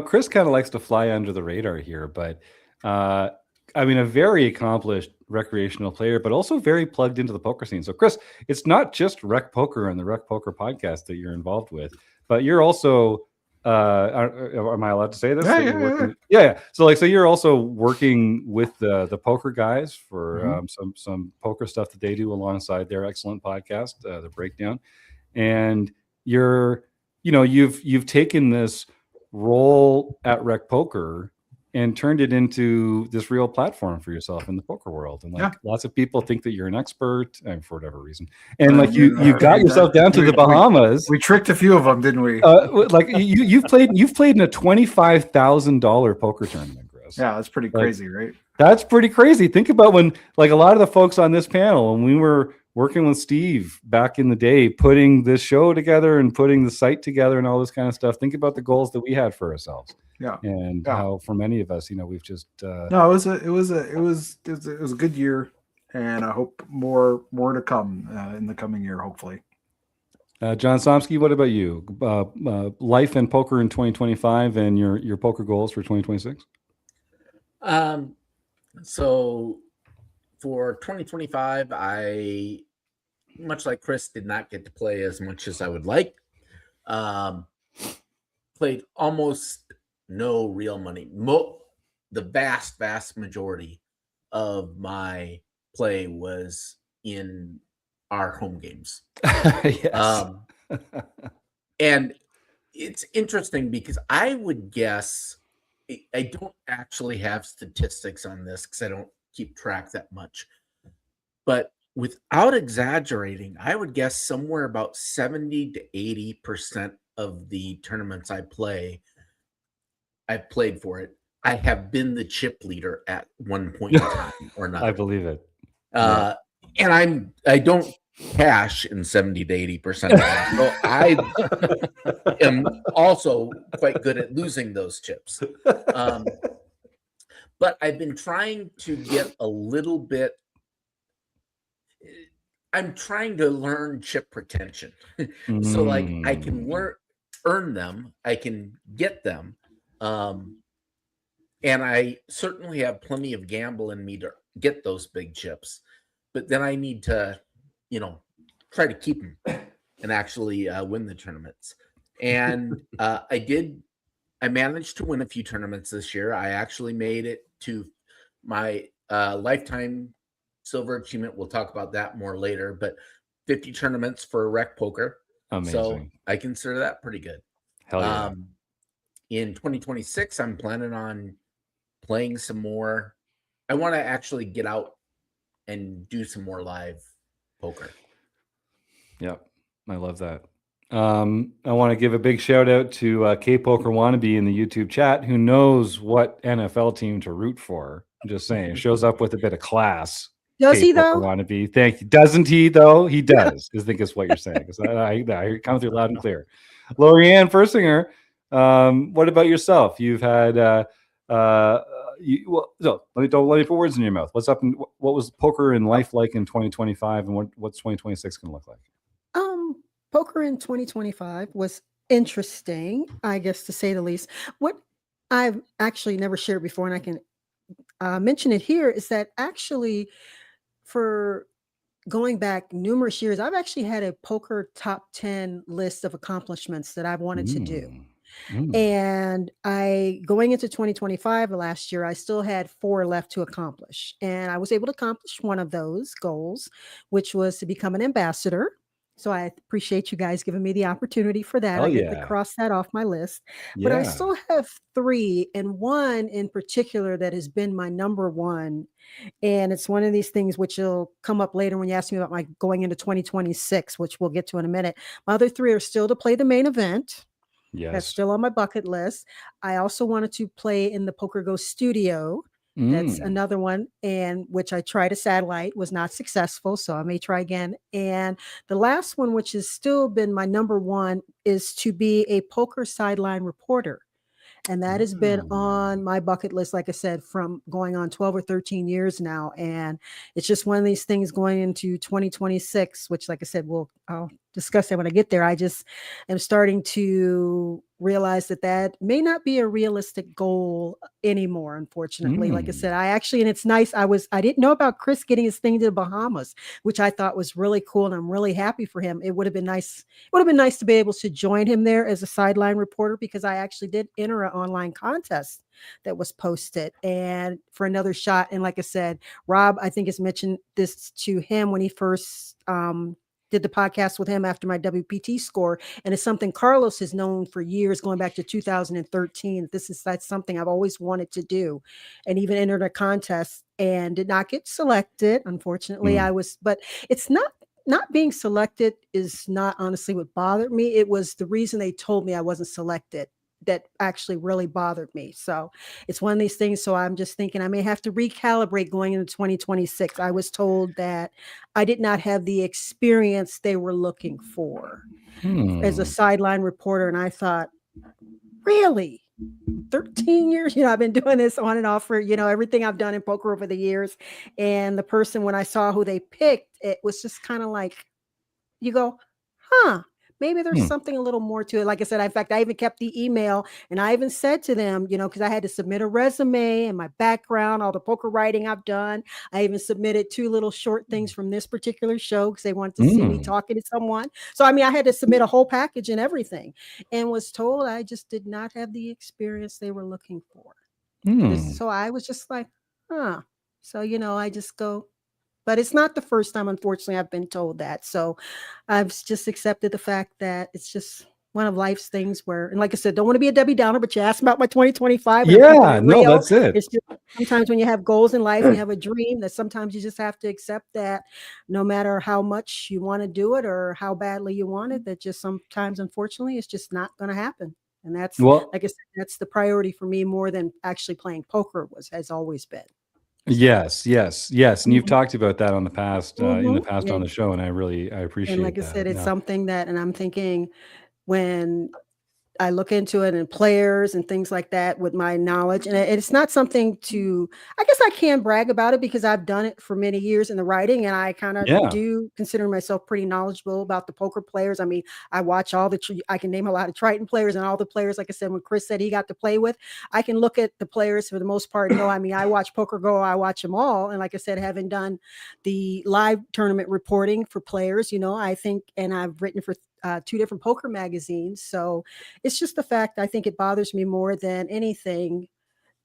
Chris kind of likes to fly under the radar here, but I mean, a very accomplished recreational player, but also very plugged into the poker scene. So Chris, it's not just RecPoker and the RecPoker podcast that you're involved with, but you're also am I allowed to say this? Yeah. So you're also working with the poker guys for some poker stuff that they do alongside their excellent podcast, The Breakdown. And you've taken this role at RecPoker and turned it into this real platform for yourself in the poker world. And lots of people think that you're an expert for whatever reason. And you got yourself down to the Bahamas. We tricked a few of them, didn't we? You've played in a $25,000 poker tournament, Chris. Yeah, that's pretty crazy, right? That's pretty crazy. Think about when a lot of the folks on this panel, when we were working with Steve back in the day, putting this show together and putting the site together and all this kind of stuff. Think about the goals that we had for ourselves. Yeah. And how for many of us, we've just no, it was a good year, and I hope more to come in the coming year, hopefully. John Somsky, what about you? Life and poker in 2025 and your poker goals for 2026? So for 2025, I, much like Chris, did not get to play as much as I would like. Played almost no real money. The vast majority of my play was in our home games. Yes. And it's interesting because I would guess, I don't actually have statistics on this because I don't keep track that much, but without exaggerating, I would guess somewhere about 70 to 80% of the tournaments I played for it, I have been the chip leader at one point in time or another. I believe it. And I don't cash in 70 to 80% of them. So I am also quite good at losing those chips. But I've been trying to get a little bit. I'm trying to learn chip retention. So I can earn them, I can get them. And I certainly have plenty of gamble in me to get those big chips, but then I need to, try to keep them and actually win the tournaments. And I managed to win a few tournaments this year. I actually made it to my lifetime silver achievement. We'll talk about that more later, but 50 tournaments for RecPoker. Amazing. So I consider that pretty good. Hell yeah. In 2026, I'm planning on playing some more. I want to actually get out and do some more live poker. Yep. I love that. I want to give a big shout out to K-Poker Wannabe in the YouTube chat, who knows what NFL team to root for. I'm just saying, shows up with a bit of class. Does he though? Wannabe. Thank you. Doesn't he though? He does. I think is what you're saying. I hear it come through loud and clear. Lorianne Persinger, what about yourself? You've had don't let me put words in your mouth. What's up? What was poker and life like in 2025, and what's 2026 going to look like? Poker in 2025 was interesting, I guess, to say the least. What I've actually never shared before, and I can mention it here, is that actually for going back numerous years, I've actually had a poker top 10 list of accomplishments that I've wanted to do. And going into 2025 last year, I still had 4 left to accomplish. And I was able to accomplish one of those goals, which was to become an ambassador. So I appreciate you guys giving me the opportunity for that. I get to cross that off my list. But I still have 3, and one in particular that has been my number one. And it's one of these things which will come up later when you ask me about my going into 2026, which we'll get to in a minute. My other 3 are still to play the main event. Yes. That's still on my bucket list. I also wanted to play in the Poker Go studio. That's Mm. another one, and which I tried a satellite, was not successful, so I may try again. And the last one, which has still been my number one, is to be a poker sideline reporter. And that has been on my bucket list, like I said, from going on 12 or 13 years now. And it's just one of these things going into 2026, which, like I said, I'll discuss that when I get there. I just am starting to realize that may not be a realistic goal anymore, unfortunately. Like I said, and it's nice. I didn't know about Chris getting his thing to the Bahamas, which I thought was really cool. And I'm really happy for him. It would have been nice. It would have been nice to be able to join him there as a sideline reporter, because I actually did enter an online contest that was posted and for another shot. And like I said, Rob, I think, has mentioned this to him when he first did the podcast with him after my WPT score. And it's something Carlos has known for years, going back to 2013. That's something I've always wanted to do, and even entered a contest and did not get selected. Unfortunately, but it's not being selected is not honestly what bothered me. It was the reason they told me I wasn't selected that actually really bothered me. So it's one of these things. So I'm just thinking I may have to recalibrate going into 2026. I was told that I did not have the experience they were looking for as a sideline reporter. And I thought, really? 13 years, I've been doing this on and off for, everything I've done in poker over the years. And the person, when I saw who they picked, it was just kind of like, you go, maybe there's something a little more to it. Like I said, in fact, I even kept the email, and I even said to them, because I had to submit a resume and my background, all the poker writing I've done. I even submitted 2 little short things from this particular show because they wanted to see me talking to someone. So, I had to submit a whole package and everything, and was told I just did not have the experience they were looking for. So I was just like, So, I just go. But it's not the first time, unfortunately, I've been told that. So I've just accepted the fact that it's just one of life's things where, and like I said, don't want to be a Debbie Downer, but you asked about my 2025. Yeah, no, that's it. It's just sometimes when you have goals in life, you have a dream, that sometimes you just have to accept that no matter how much you want to do it or how badly you want it, that just sometimes, unfortunately, it's just not going to happen. And that's, like I said, that's the priority for me more than actually playing poker has always been. Yes. And you've talked about that on the past, in the past on the show. And I appreciate it. And like I said, it's something that, and I'm thinking when I look into it and players and things like that with my knowledge, and it's not something I guess I can brag about it because I've done it for many years in the writing, and I kind of do consider myself pretty knowledgeable about the poker players. I watch I can name a lot of Triton players and all the players. Like I said, when Chris said he got to play with, I can look at the players for the most part. I watch Poker Go, I watch them all. And like I said, having done the live tournament reporting for players, I think, and I've written for 2 different poker magazines. So it's just the fact, I think it bothers me more than anything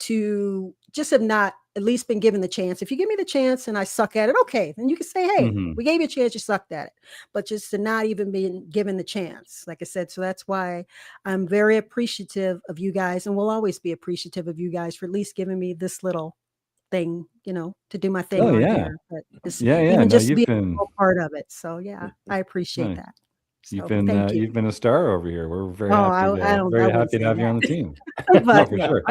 to just have not at least been given the chance. If you give me the chance and I suck at it, okay, then you can say, hey, we gave you a chance, you sucked at it. But just to not even be given the chance, like I said. So that's why I'm very appreciative of you guys, and will always be appreciative of you guys for at least giving me this little thing, to do my thing on here. But even just being a part of it. So I appreciate that. You've been a star over here. We're very happy to have you on the team. But for sure.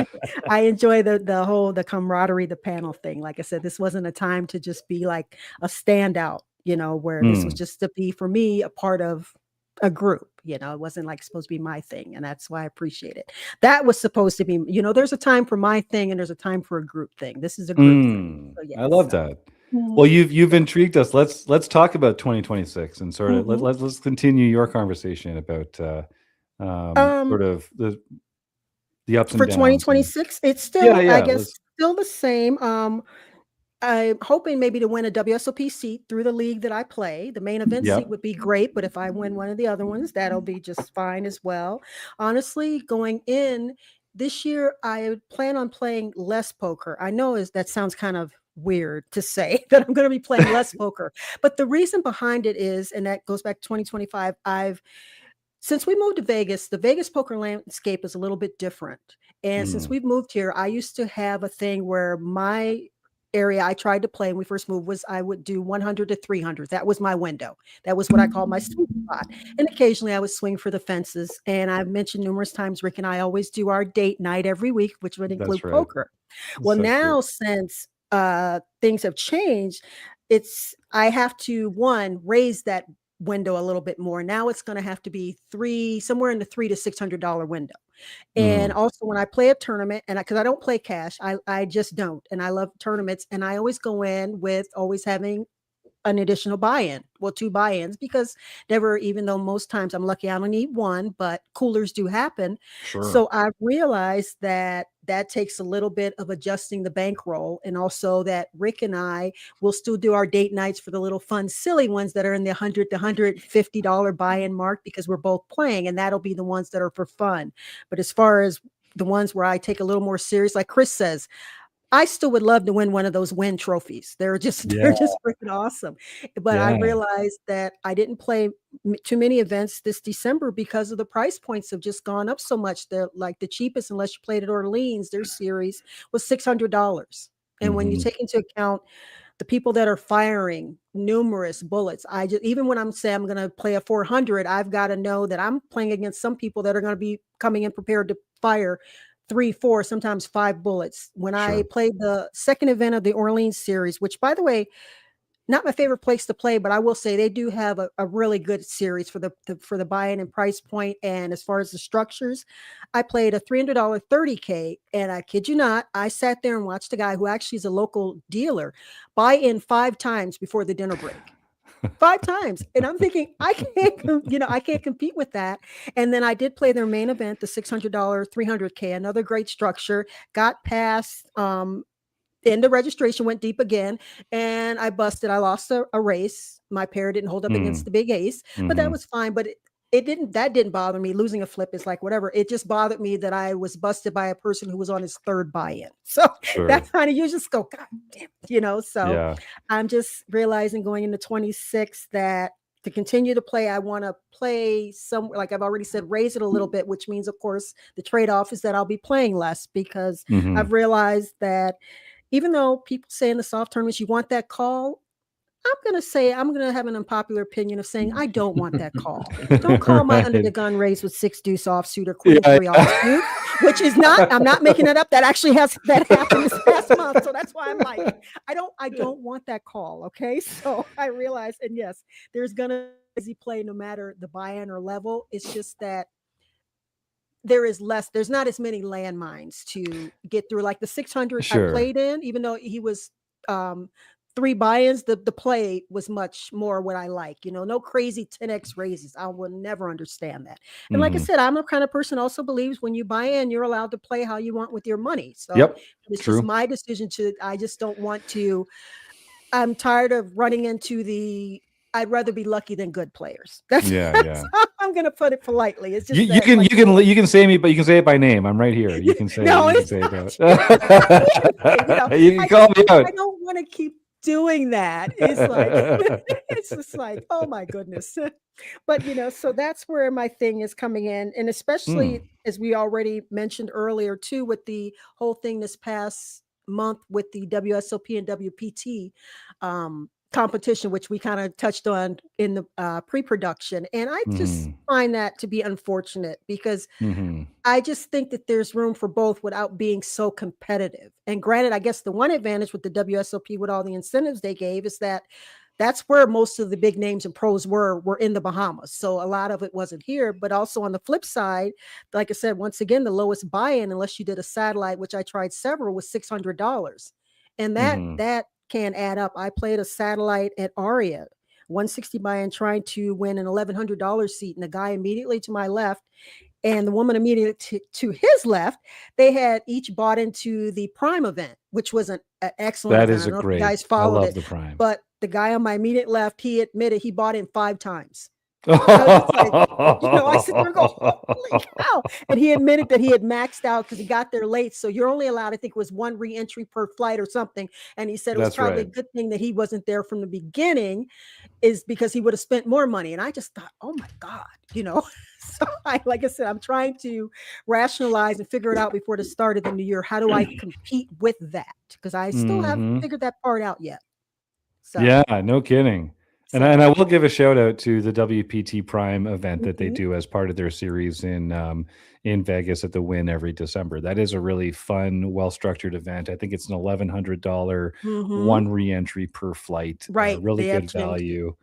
I enjoy the camaraderie, the panel thing. Like I said, this wasn't a time to just be like a standout, where this was just to be, for me, a part of a group. It wasn't like supposed to be my thing, and that's why I appreciate it. That was supposed to be, there's a time for my thing and there's a time for a group thing. This is a group thing. So, I love that. Well, you've intrigued us. Let's talk about 2026 and sort of let's continue your conversation about sort of the ups and for downs. 2026. It's still, I guess, still the same. I'm hoping maybe to win a WSOP seat through the league that I play. The main event seat would be great, but if I win one of the other ones, that'll be just fine as well. Honestly, going in this year, I plan on playing less poker. I know that sounds kind of weird to say that I'm going to be playing less poker, but the reason behind it is, and that goes back to 2025, since we moved to Vegas, the Vegas poker landscape is a little bit different. And since we've moved here, I used to have a thing where my area I tried to play when we first moved was I would do 100 to 300. That was my window. That was what I called my sweet spot. And occasionally I would swing for the fences. And I've mentioned numerous times, Rick and I always do our date night every week, which would include That's right. poker. Well, So now cute. since things have changed, I have to raise that window a little bit more. Now it's going to have to be somewhere in the $300 to $600 window. And also when I play a tournament, and because I don't play cash, I just don't. And I love tournaments, and I always go in with always having an additional buy-in. Well, 2 buy-ins, because even though most times I'm lucky I only need 1, but coolers do happen. Sure. So I've realized that takes a little bit of adjusting the bankroll, and also that Rick and I will still do our date nights for the little fun, silly ones that are in the $100 to $150 buy-in mark, because we're both playing, and that'll be the ones that are for fun. But as far as the ones where I take a little more serious, like Chris says, I still would love to win one of those win trophies. They're just freaking awesome. But I realized that I didn't play too many events this December because of the price points have just gone up so much. They're like the cheapest, unless you played at Orleans, their series was $600. And when you take into account the people that are firing numerous bullets, even when I'm saying I'm going to play a 400, I've got to know that I'm playing against some people that are going to be coming in prepared to fire 3, 4, sometimes 5 bullets. When I played the second event of the Orleans series, which, by the way, not my favorite place to play, but I will say they do have a really good series for the buy-in and price point. And as far as the structures, I played a $300 30K, and I kid you not, I sat there and watched a guy who actually is a local dealer buy in 5 times before the dinner break. 5 times. And I'm thinking, I can't compete with that. And then I did play their main event, the $600 300K, another great structure, got past, in the registration, went deep again, and I busted. I lost a race. My pair didn't hold up against the big ace, but that was fine. But that didn't bother me. Losing a flip is like whatever. It just bothered me that I was busted by a person who was on his 3rd buy-in. So that kind of, you just go, God damn, so I'm just realizing going into 26 that to continue to play, I want to play somewhere, like I've already said, raise it a little bit, which means, of course, the trade-off is that I'll be playing less, because I've realized that even though people say in the soft tournaments, you want that call, I'm going to have an unpopular opinion of saying, I don't want that call. Don't call my under the gun raise with 6 deuce offsuit or queen 3 offsuit, which is I'm not making it up. That actually happened this past month. So that's why I'm like, I don't want that call. Okay. So I realized, and yes, there's going to be easy play no matter the buy-in or level. It's just that there's not as many landmines to get through. Like the 600 I played in, even though he was, 3 buy-ins, the play was much more what I like, no crazy 10x raises. I will never understand that. And like I said, I'm the kind of person also believes when you buy in, you're allowed to play how you want with your money. So it's just my decision I just don't want to, I'm tired of running into I'd rather be lucky than good players. That's how I'm going to put it politely. It's just you can say me, but you can say it by name. I'm right here. You can say it. You can call me out. I don't want to keep doing that. It's like it's just like, oh my goodness. But so that's where my thing is coming in, and especially as we already mentioned earlier too, with the whole thing this past month with the WSOP and WPT competition, which we kind of touched on in the pre-production. And I just find that to be unfortunate, because I just think that there's room for both without being so competitive. And granted, I guess the one advantage with the WSOP with all the incentives they gave is that that's where most of the big names and pros were in the Bahamas. So a lot of it wasn't here. But also on the flip side, like I said, once again, the lowest buy-in, unless you did a satellite, which I tried several, was $600. And that can add up. I played a satellite at Aria, 160 buy-in, trying to win an $1,100 seat, and the guy immediately to my left and the woman immediately to his left, they had each bought into the Prime event, which was an excellent that event. is a great. Guys followed I love it, the Prime. but the guy on my immediate left, he admitted he bought in 5 times. I was just like, I sit there and go, holy cow. And he admitted that he had maxed out because he got there late. So you're only allowed, I think it was one re-entry per flight or something. And he said it was That's probably right. a good thing that he wasn't there from the beginning, is because he would have spent more money. And I just thought, oh my God, So like I said, I'm trying to rationalize and figure it out before the start of the new year. How do I compete with that? Because I still haven't figured that part out yet. So Yeah, no kidding. And I will give a shout out to the WPT Prime event that they do as part of their series in Vegas at the Wynn every December. That is a really fun, well-structured event. I think it's an $1,100 one re-entry per flight. Right. Really They good actually value.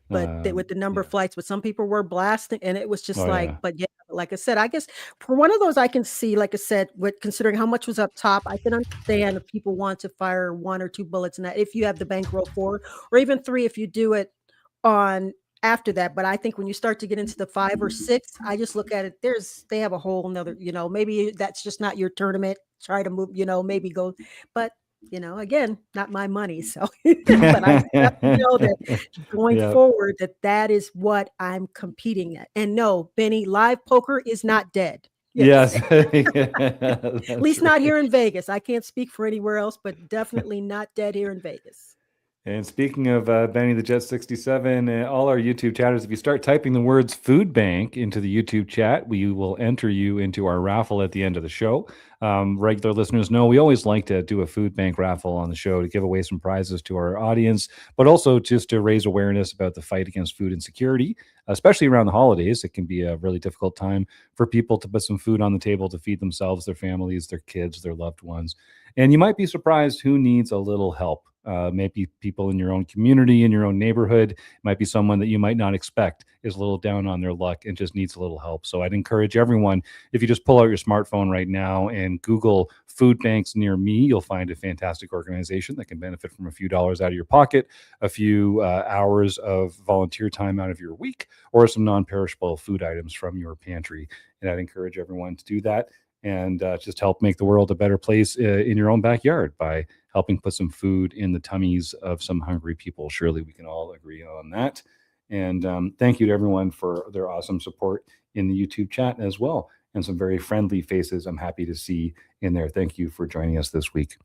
but with the number of flights, but some people were blasting, and it was just Oh, like, yeah. but yeah, like I said, I guess for one of those, I can see, like I said, with considering how much was up top, I can understand if people want to fire 1 or 2 bullets in that, if you have the bankroll 4 or even 3, if you do it on after that. But I think when you start to get into the 5 or 6, I just look at it, they have a whole nother, maybe that's just not your tournament. Try to move, maybe go, but again, not my money. So, but I definitely know that going Yeah. forward, that is what I'm competing at. And no, Benny, live poker is not dead. Yes. At least not here in Vegas. I can't speak for anywhere else, but definitely not dead here in Vegas. And speaking of Benny the Jet 67, all our YouTube chatters, if you start typing the words food bank into the YouTube chat, we will enter you into our raffle at the end of the show. Regular listeners know we always like to do a food bank raffle on the show to give away some prizes to our audience, but also just to raise awareness about the fight against food insecurity, especially around the holidays. It can be a really difficult time for people to put some food on the table to feed themselves, their families, their kids, their loved ones. And you might be surprised who needs a little help. Maybe people in your own community, in your own neighborhood. It might be someone that you might not expect is a little down on their luck and just needs a little help. So I'd encourage everyone, if you just pull out your smartphone right now and Google food banks near me, you'll find a fantastic organization that can benefit from a few dollars out of your pocket, a few hours of volunteer time out of your week, or some non-perishable food items from your pantry. And I'd encourage everyone to do that and just help make the world a better place in your own backyard by helping put some food in the tummies of some hungry people. Surely we can all agree on that. And thank you to everyone for their awesome support in the YouTube chat as well. And some very friendly faces I'm happy to see in there. Thank you for joining us this week.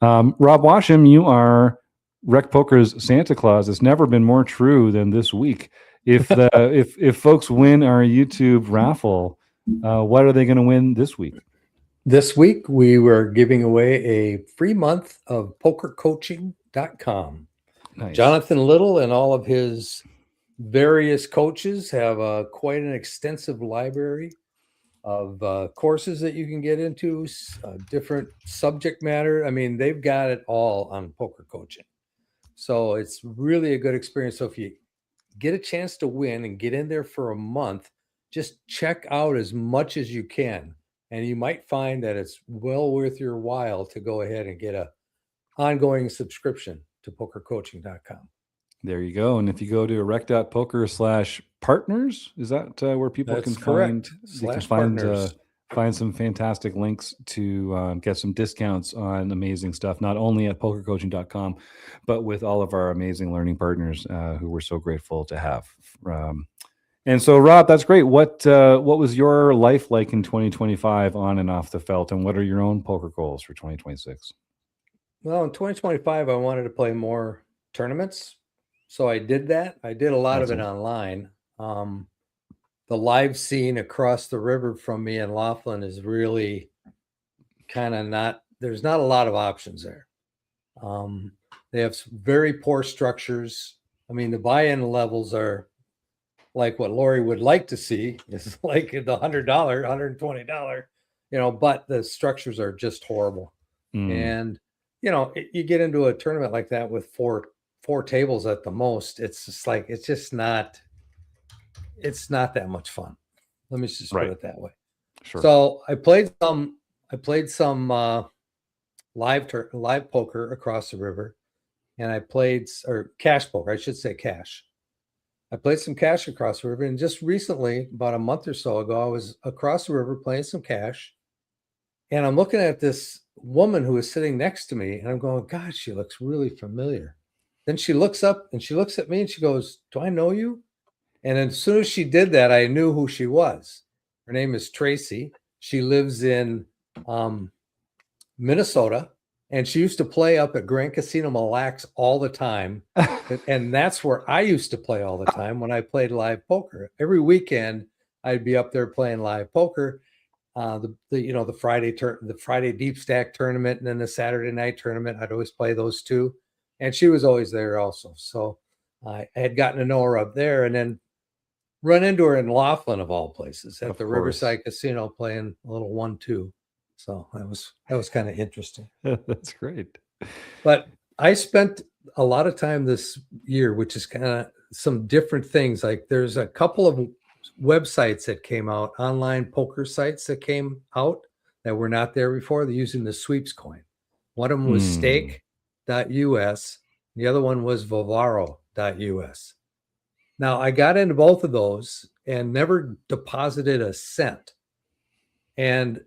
Rob Washam, you are RecPoker's Santa Claus. It's never been more true than this week. If folks win our YouTube raffle, what are they going to win this week? This week, we were giving away a free month of pokercoaching.com. Nice. Jonathan Little and all of his various coaches have quite an extensive library of courses that you can get into, different subject matter. I mean, they've got it all on poker coaching. So it's really a good experience. So if you get a chance to win and get in there for a month, just check out as much as you can. And you might find that it's well worth your while to go ahead and get a ongoing subscription to pokercoaching.com. There you go. And if you go to rec.poker/partners, is that where people That's can correct. find some fantastic links to get some discounts on amazing stuff, not only at pokercoaching.com, but with all of our amazing learning partners who we're so grateful to have. And so, Rob, that's great. What was your life like in 2025 on and off the felt, and what are your own poker goals for 2026? Well, in 2025, I wanted to play more tournaments. So I did that. I did a lot of it online. The live scene across the river from me in Laughlin is really kind of there's not a lot of options there. They have very poor structures. I mean, the buy-in levels are like what Lori would like to see, is like the $100, $120, but the structures are just horrible. And, you get into a tournament like that with four tables at the most. It's just like, it's not that much fun. Let me just put it that way. Sure. So I played some live poker across the river, and I played, or cash poker, I should say cash. I played some cash across the river, and just recently, about a month or so ago, I was across the river playing some cash, and I'm looking at this woman who is sitting next to me, and I'm going, God, she looks really familiar. Then she looks up and she looks at me and she goes, do I know you? And as soon as she did that, I knew who she was. Her name is Tracy. She lives in Minnesota, and she used to play up at Grand Casino Mille Lacs all the time. And that's where I used to play all the time when I played live poker. Every weekend, I'd be up there playing live poker. The Friday deep stack tournament and then the Saturday night tournament. I'd always play those two. And she was always there also. So I had gotten to know her up there and then run into her in Laughlin of all places at the Riverside Casino playing a little 1-2. So that was kind of interesting. That's great. But I spent a lot of time this year, which is kind of some different things. Like there's a couple of websites that came out, online poker sites that came out that were not there before. They're using the sweeps coin. One of them was stake.us. The other one was vivaro.us. Now I got into both of those and never deposited a cent. And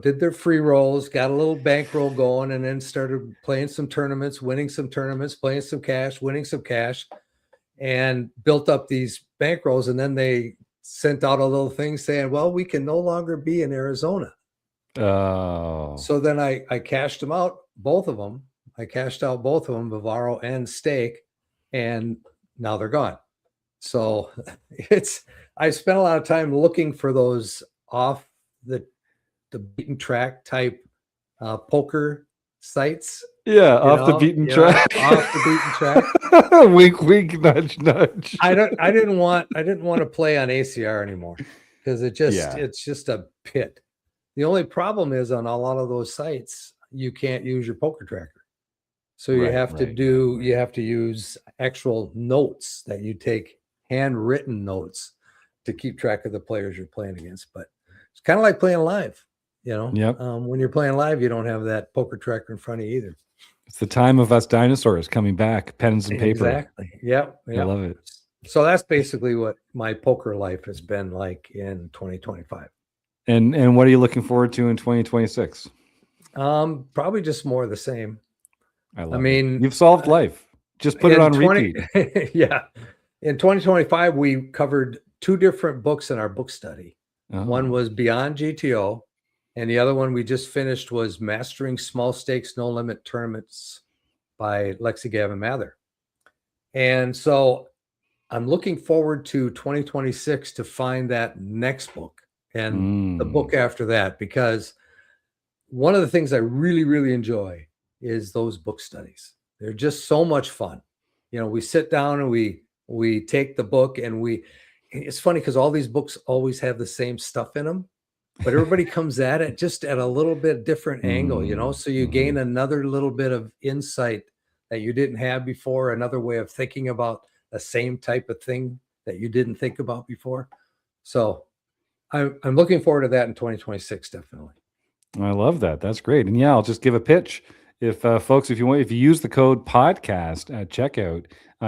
did their free rolls, got a little bankroll going, and then started playing some tournaments, winning some tournaments, playing some cash, winning some cash, and built up these bankrolls. And then they sent out a little thing saying, well, we can no longer be in Arizona. Oh. So then I cashed them out, both of them. I cashed out both of them, Vivaro and Stake, and now they're gone. So I spent a lot of time looking for those off the beaten track type poker sites. Yeah, off the beaten track. Off the beaten track. Wink, wink, nudge, nudge. I didn't want to play on ACR anymore because it's just a pit. The only problem is on a lot of those sites you can't use your poker tracker. So you have to use actual notes that you take, handwritten notes to keep track of the players you're playing against. But it's kind of like playing live. Yep. When you're playing live, you don't have that poker tracker in front of you either. It's the time of us dinosaurs coming back, pens and paper. Exactly. Yep. I love it. So that's basically what my poker life has been like in 2025. And what are you looking forward to in 2026? Probably just more of the same. I mean, you've solved life. Just put it on repeat. Yeah. In 2025, we covered 2 different books in our book study. Oh. One was Beyond GTO. And the other one we just finished was Mastering Small Stakes, No Limit Tournaments by Lexi Gavin Mather. And so I'm looking forward to 2026 to find that next book and the book after that, because one of the things I really, really enjoy is those book studies. They're just so much fun. We sit down and we take the book and it's funny because all these books always have the same stuff in them. But everybody comes at it just at a little bit different angle, so you gain another little bit of insight that you didn't have before, another way of thinking about the same type of thing that you didn't think about before. So I'm looking forward to that in 2026, definitely. I love that. That's great. And I'll just give a pitch. If folks, if you use the code podcast at checkout,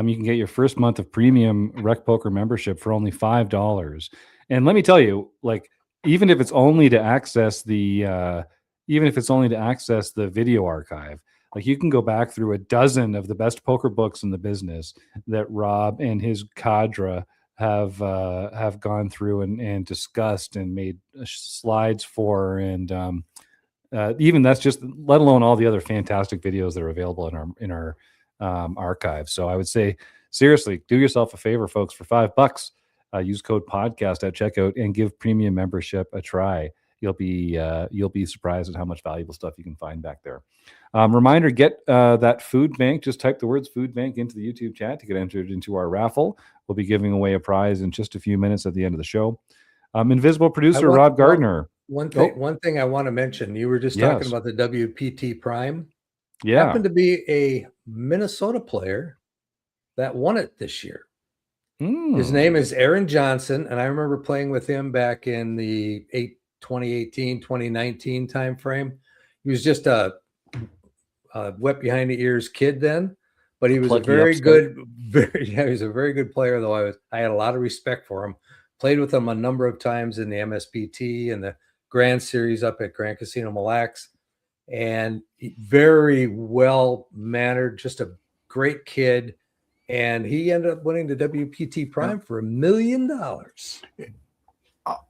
you can get your first month of premium RecPoker membership for only $5. And let me tell you, even if it's only to access the video archive, you can go back through a dozen of the best poker books in the business that Rob and his cadre have gone through and discussed and made slides for, and even that's just, let alone all the other fantastic videos that are available in our archive. So I would say, seriously, do yourself a favor, folks, for $5. Use code podcast at checkout and give premium membership a try. You'll be surprised at how much valuable stuff you can find back there. Reminder: get that food bank. Just type the words "food bank" into the YouTube chat to get entered into our raffle. We'll be giving away a prize in just a few minutes at the end of the show. Invisible producer Rob Gardner. One thing I want to mention. You were just talking about the WPT Prime. Yeah, happened to be a Minnesota player that won it this year. His name is Aaron Johnson, and I remember playing with him back in the 2018, 2019 time frame. He was just a wet behind the ears kid then, but he was a very good player, though I had a lot of respect for him. Played with him a number of times in the MSBT and the Grand Series up at Grand Casino Mille Lacs, and very well mannered, just a great kid. and he ended up winning the WPT Prime for $1 million.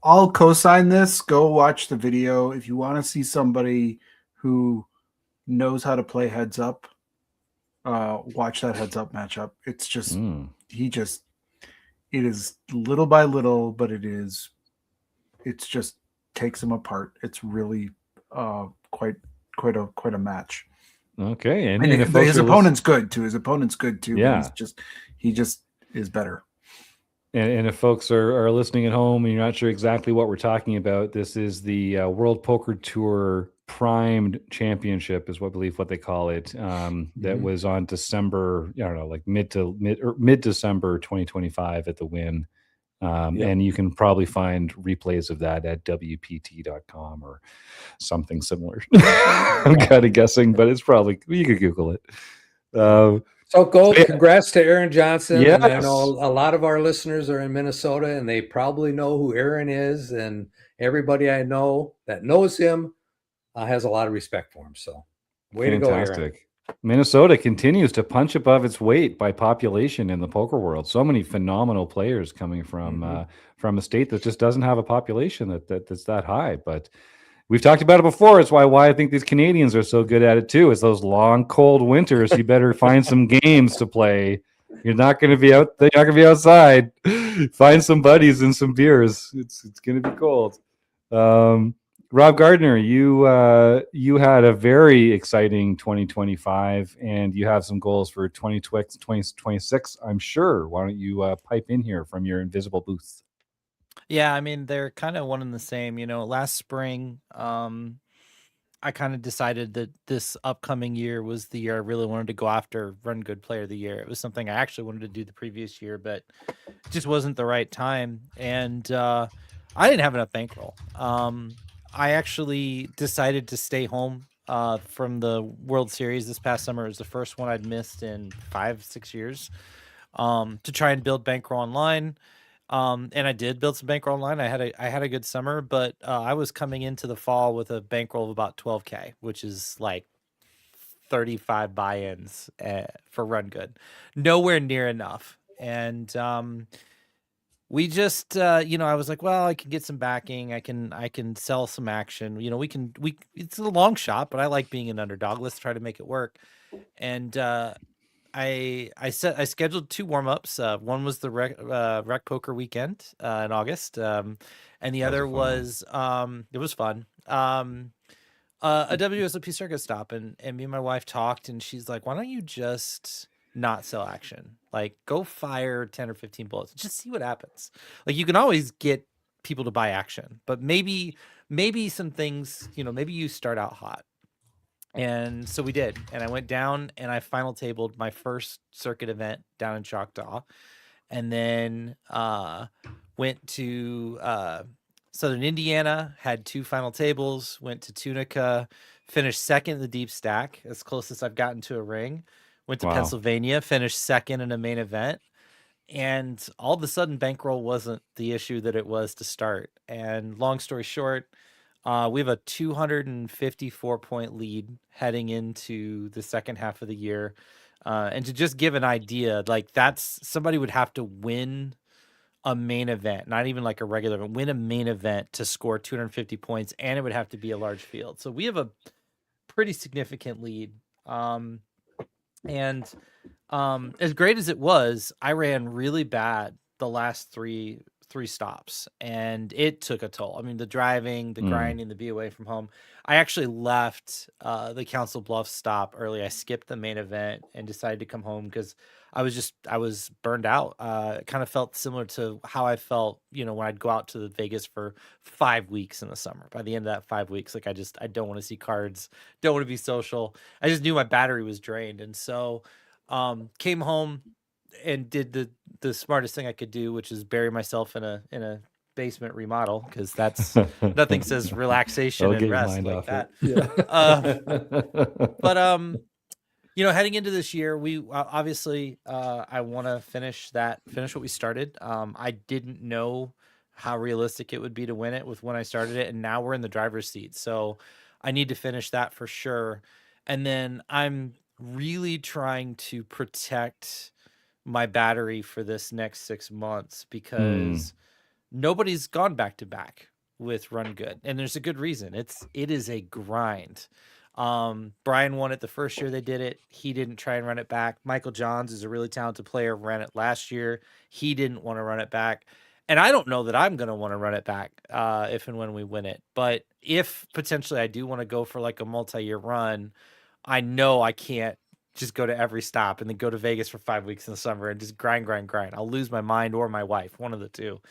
I'll co-sign this. Go watch the video if you want to see somebody who knows how to play heads up. Watch that heads up matchup. It's just it is little by little, but it's just takes him apart. It's really quite a match. Okay, and his opponent's good too. Yeah, but he just is better. And if folks are listening at home and you're not sure exactly what we're talking about, this is the World Poker Tour Primed Championship, is what I believe what they call it. That was on December, I don't know, like mid December 2025 at the Wynn. And you can probably find replays of that at WPT.com or something similar. I'm kind of guessing, but it's probably, you could Google it. So congrats to Aaron Johnson. Yes. And I know a lot of our listeners are in Minnesota, and they probably know who Aaron is, and everybody I know that knows him has a lot of respect for him. So way to go, Aaron. Minnesota continues to punch above its weight by population in the poker world. So many phenomenal players coming from a state that just doesn't have a population that's that high. But we've talked about it before. It's why I think these Canadians are so good at it too. It's those long, cold winters. You better find some games to play. You're not going to be out. You're not going to be outside. Find some buddies and some beers. It's going to be cold. Rob Gardner, you had a very exciting 2025, and you have some goals for 2026, I'm sure. Why don't you pipe in here from your invisible booth? Yeah, I mean, they're kind of one and the same. Last spring, I kind of decided that this upcoming year was the year I really wanted to go after Run Good Player of the Year. It was something I actually wanted to do the previous year, but it just wasn't the right time. And I didn't have enough bankroll. I actually decided to stay home from the World Series this past summer. It was the first one I'd missed in 5-6 years to try and build bankroll online. And I did build some bankroll online. I had a good summer, but I was coming into the fall with a bankroll of about 12K, which is like 35 buy-ins for Run Good. Nowhere near enough. And we just, I was like, well, I can get some backing. I can sell some action. It's a long shot, but I like being an underdog. Let's try to make it work. And I scheduled 2 warm-ups. One was the RecPoker weekend in August, and the other was it was fun. A WSOP circuit stop, and me and my wife talked, and she's like, "Why don't you just not sell action? Like, go fire 10 or 15 bullets, just see what happens. Like, you can always get people to buy action, but maybe some things, maybe you start out hot." And so we did, and I went down and I final tabled my first circuit event down in Choctaw, and then went to Southern Indiana, had 2 final tables, went to Tunica, finished second in the deep stack, as close as I've gotten to a ring. Went to Pennsylvania, finished second in a main event, and all of a sudden bankroll wasn't the issue that it was to start. And long story short, we have a 254-point lead heading into the second half of the year. And to just give an idea, like, that's somebody would have to win a main event, not even like a regular event, win a main event to score 250 points, and it would have to be a large field. So we have a pretty significant lead. And as great as it was, I ran really bad the last three stops, and it took a toll. I mean, the driving, the grinding, the be away from home. I actually left the Council Bluffs stop early. I skipped the main event and decided to come home because I was burned out. It kind of felt similar to how I felt, when I'd go out to Vegas for 5 weeks in the summer. By the end of that 5 weeks, like, I don't want to see cards, don't want to be social. I just knew my battery was drained. And so came home and did the smartest thing I could do, which is bury myself in a basement remodel, because that's nothing says relaxation and rest like that. But heading into this year, we obviously I want to finish what we started. I didn't know how realistic it would be to win it with when I started it, and now we're in the driver's seat, so I need to finish that for sure. And then I'm really trying to protect my battery for this next 6 months because nobody's gone back to back with Run Good, and there's a good reason. It is a grind. Brian won it the first year they did it. He didn't try and run it back. Michael Johns is a really talented player, ran it last year. He didn't want to run it back. And I don't know that I'm going to want to run it back if and when we win it. But if potentially I do want to go for like a multi-year run, I know I can't just go to every stop and then go to Vegas for 5 weeks in the summer and just grind. I'll lose my mind or my wife, one of the two.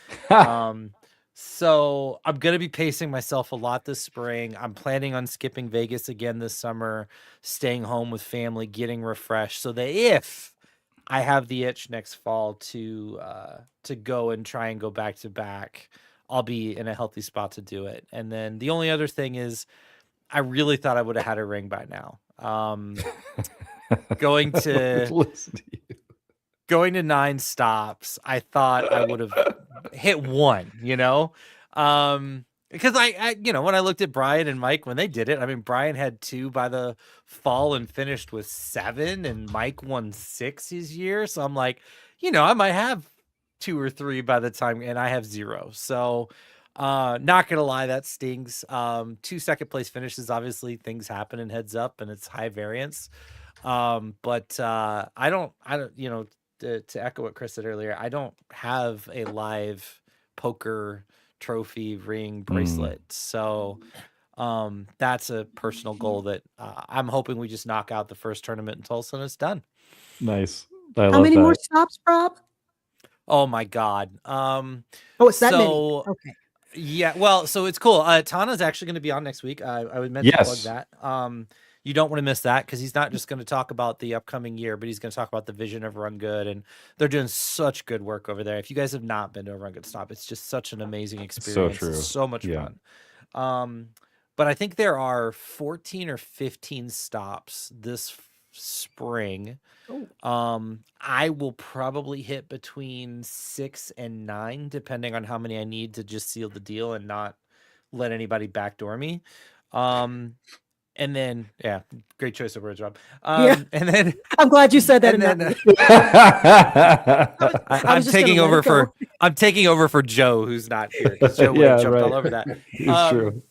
So I'm going to be pacing myself a lot this spring. I'm planning on skipping Vegas again this summer, staying home with family, getting refreshed so that if I have the itch next fall to go and try and go back to back, I'll be in a healthy spot to do it. And then the only other thing is I really thought I would have had a ring by now. Going to 9 stops, I thought I would have hit 1, because I when I looked at Brian and Mike when they did it, I mean, Brian had 2 by the fall and finished with 7, and Mike won 6 his year. So I'm like, I might have 2 or 3 by the time, and I have 0. So not gonna lie, that stings. 2 second place finishes, obviously things happen and heads up, and it's high variance. But I don't, to echo what Chris said earlier, I don't have a live poker trophy ring bracelet. So that's a personal goal that I'm hoping we just knock out the first tournament in Tulsa and it's done. Nice. How many more stops, Rob? Oh my God. It's that many. Okay. Yeah, well, so it's cool. Tana's actually going to be on next week. I would mention plug that. You don't want to miss that because he's not just going to talk about the upcoming year, but he's going to talk about the vision of Run Good, and they're doing such good work over there. If you guys have not been to a Run Good stop, it's just such an amazing experience. So true. It's so much fun. But I think there are 14 or 15 stops this spring. I will probably hit between 6 and 9, depending on how many I need to just seal the deal and not let anybody backdoor me. And then, great choice of words, Rob. And then I'm glad you said that. I'm taking over for Joe, who's not here. Joe jumped all over that. It's true.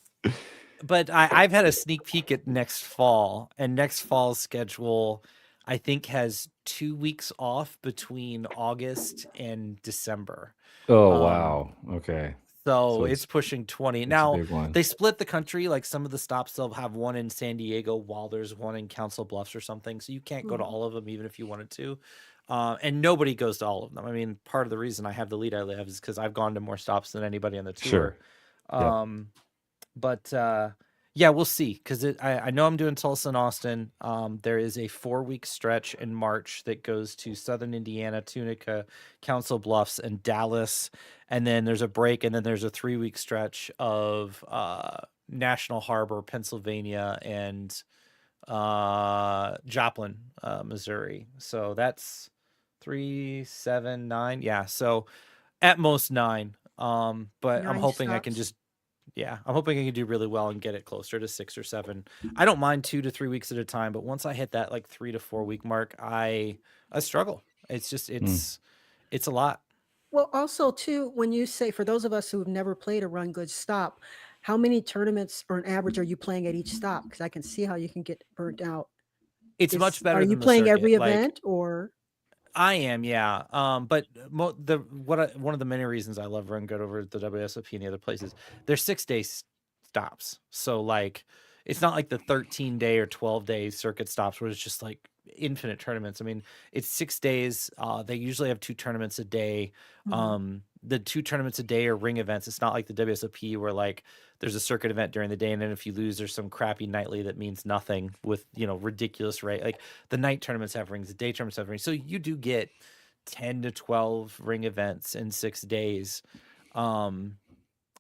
But I've had a sneak peek at next fall, and next fall's schedule, I think, has 2 weeks off between August and December. Oh, wow. Okay. So it's pushing 20. Now, they split the country. Like some of the stops, they'll have one in San Diego while there's one in Council Bluffs or something. So you can't go to all of them, even if you wanted to. And nobody goes to all of them. I mean, part of the reason I have the lead I have is because I've gone to more stops than anybody on the tour. Sure. But we'll see. Because I know I'm doing Tulsa and Austin. There is a 4-week stretch in March that goes to Southern Indiana, Tunica, Council Bluffs, and Dallas. And then there's a break, and then there's a 3-week stretch of National Harbor, Pennsylvania, and Joplin, Missouri. So that's 3, 7, 9. Yeah, so at most 9. But 9 I'm hoping stops. I'm hoping I can do really well and get it closer to 6 or 7. I don't mind 2 to 3 weeks at a time, but once I hit that like 3 to 4 week mark, I struggle. It's just it's a lot. Well, also too, when you say, for those of us who have never played a Run Good stop, how many tournaments or an average are you playing at each stop? Because I can see how you can get burnt out. It's much better. Are you playing every event or? I am, yeah. But one of the many reasons I love Run Good over the WSOP and the other places, they're 6-day stops. So like, it's not like the 13-day or 12-day circuit stops where it's just like infinite tournaments. I mean, it's 6 days. They usually have 2 tournaments a day. The 2 tournaments a day are ring events. It's not like the WSOP where like there's a circuit event during the day, and then if you lose, there's some crappy nightly that means nothing with ridiculous rate. Like the night tournaments have rings, the day tournaments have rings. So you do get 10 to 12 ring events in 6 days.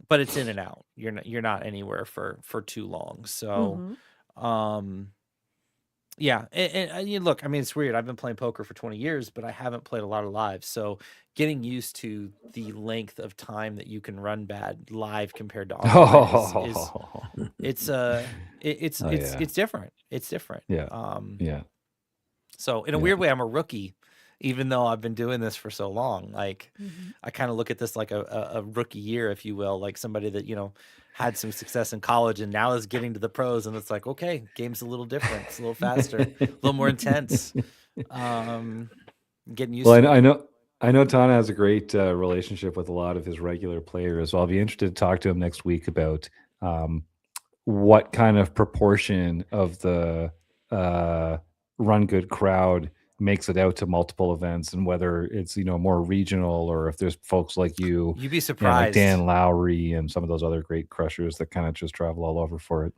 But it's in and out. You're not anywhere for too long. So yeah, and you look, I mean, it's weird. I've been playing poker for 20 years, but I haven't played a lot of live. So getting used to the length of time that you can run bad live compared to online it's different. It's different. Yeah. So in a weird way, I'm a rookie even though I've been doing this for so long. Like, I kind of look at this like a rookie year, if you will, like somebody that, had some success in college and now is getting to the pros, and it's like, okay, game's a little different. It's a little faster, a little more intense. Getting used to it. I know Tana has a great relationship with a lot of his regular players. So I'll be interested to talk to him next week about what kind of proportion of the Run Good crowd makes it out to multiple events, and whether it's more regional, or if there's folks like you. You'd be like surprised. Dan Lowry and some of those other great crushers that kind of just travel all over for it.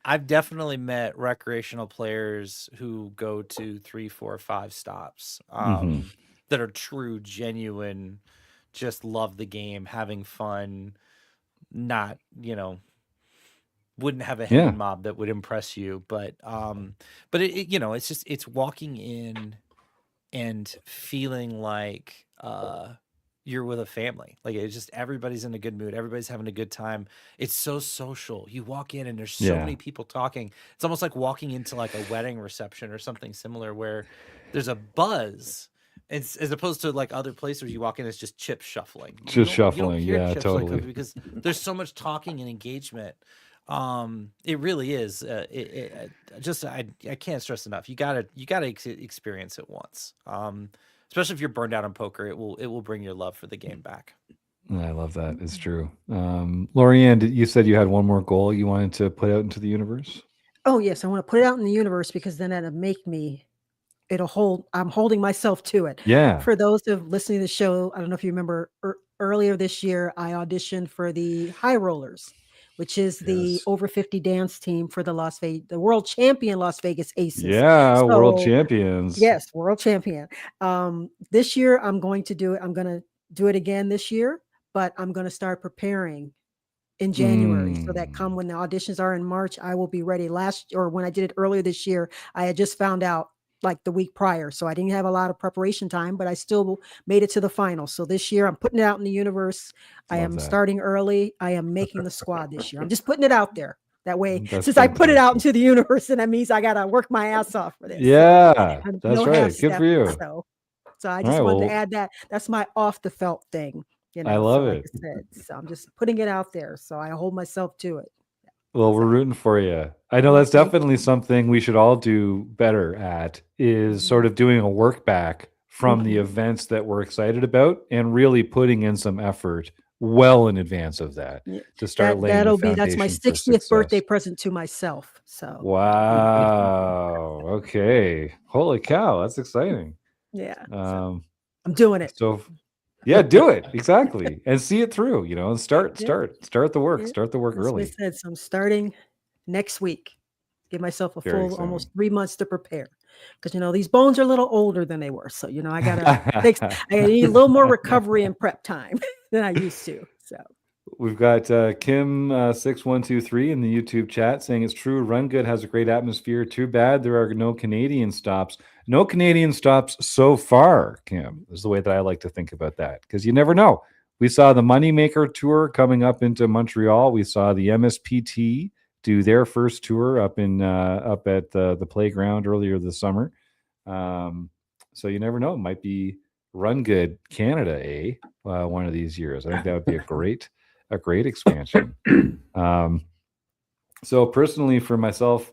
I've definitely met recreational players who go to 3, 4, 5 stops that are true, genuine, just love the game, having fun, not, wouldn't have a hanging mob that would impress you. But it's walking in and feeling like you're with a family. Like, it's just everybody's in a good mood. Everybody's having a good time. It's so social. You walk in and there's so many people talking. It's almost like walking into like a wedding reception or something similar, where there's a buzz. As opposed to like other places where you walk in, it's just chip shuffling. You don't hear chips totally. because there's so much talking and engagement. It really is. I can't stress enough. You gotta experience it once. Especially if you're burned out on poker, it will bring your love for the game back. I love that. It's true. Lorianne, you said you had one more goal you wanted to put out into the universe. Oh yes, I want to put it out in the universe because then that'll make me. I'm holding myself to it. Yeah. For those who have listening to the show, I don't know if you remember earlier this year, I auditioned for the High Rollers, which is the over 50 dance team for the world champion Las Vegas Aces. Yeah, world champions. Yes, world champion. This year I'm going to do it. I'm going to do it again this year, but I'm going to start preparing in January so that when the auditions are in March, I will be ready. When I did it earlier this year, I had just found out like the week prior. So I didn't have a lot of preparation time, but I still made it to the final. So this year I'm putting it out in the universe. I am starting early. I am making the squad this year. I'm just putting it out there. That way, since I put it out into the universe, and that means I got to work my ass off for this. Yeah, that's right. Good for you. So I just wanted to add that. That's my off the felt thing. I love it. Like I said. So I'm just putting it out there. So I hold myself to it. Well, we're rooting for you. I know that's definitely something we should all do better at, is sort of doing a work back from the events that we're excited about and really putting in some effort well in advance of that to start laying the foundation. That's my 60th birthday present to myself. So wow. Okay. Holy cow. That's exciting. Yeah. I'm doing it. So yeah, do it. Exactly. And see it through, and start the work. Start the work early. I said, so I'm starting next week. Give myself a full almost 3 months to prepare. Because these bones are a little older than they were. So I need a little more recovery and prep time than I used to. So we've got Kim 6123 in the YouTube chat saying it's true. Run Good has a great atmosphere. Too bad there are no Canadian stops. No Canadian stops so far, Kim, is the way that I like to think about that, because you never know. We saw the Moneymaker Tour coming up into Montreal. We saw the MSPT do their first tour up at the playground earlier this summer. So you never know. It might be Run Good Canada, one of these years. I think that would be a great expansion. So personally, for myself,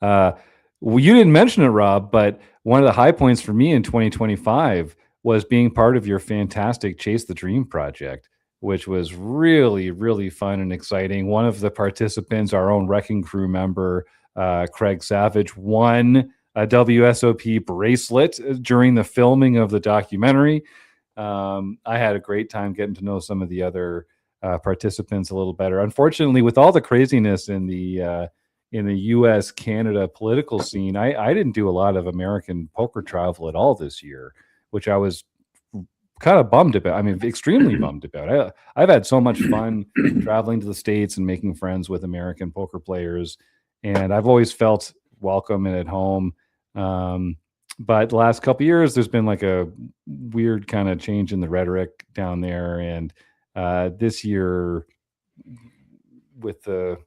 you didn't mention it, Rob, but one of the high points for me in 2025 was being part of your fantastic Chase the Dream project, which was really, really fun and exciting. One of the participants, our own RECing Crew member, Craig Savage, won a WSOP bracelet during the filming of the documentary. I had a great time getting to know some of the other participants a little better. Unfortunately, with all the craziness in the U.S. Canada political scene, I didn't do a lot of American poker travel at all this year, which I was kind of bummed about. I mean, extremely bummed about. I've had so much fun traveling to the States and making friends with American poker players, and I've always felt welcome and at home. But the last couple of years, there's been like a weird kind of change in the rhetoric down there, and this year with the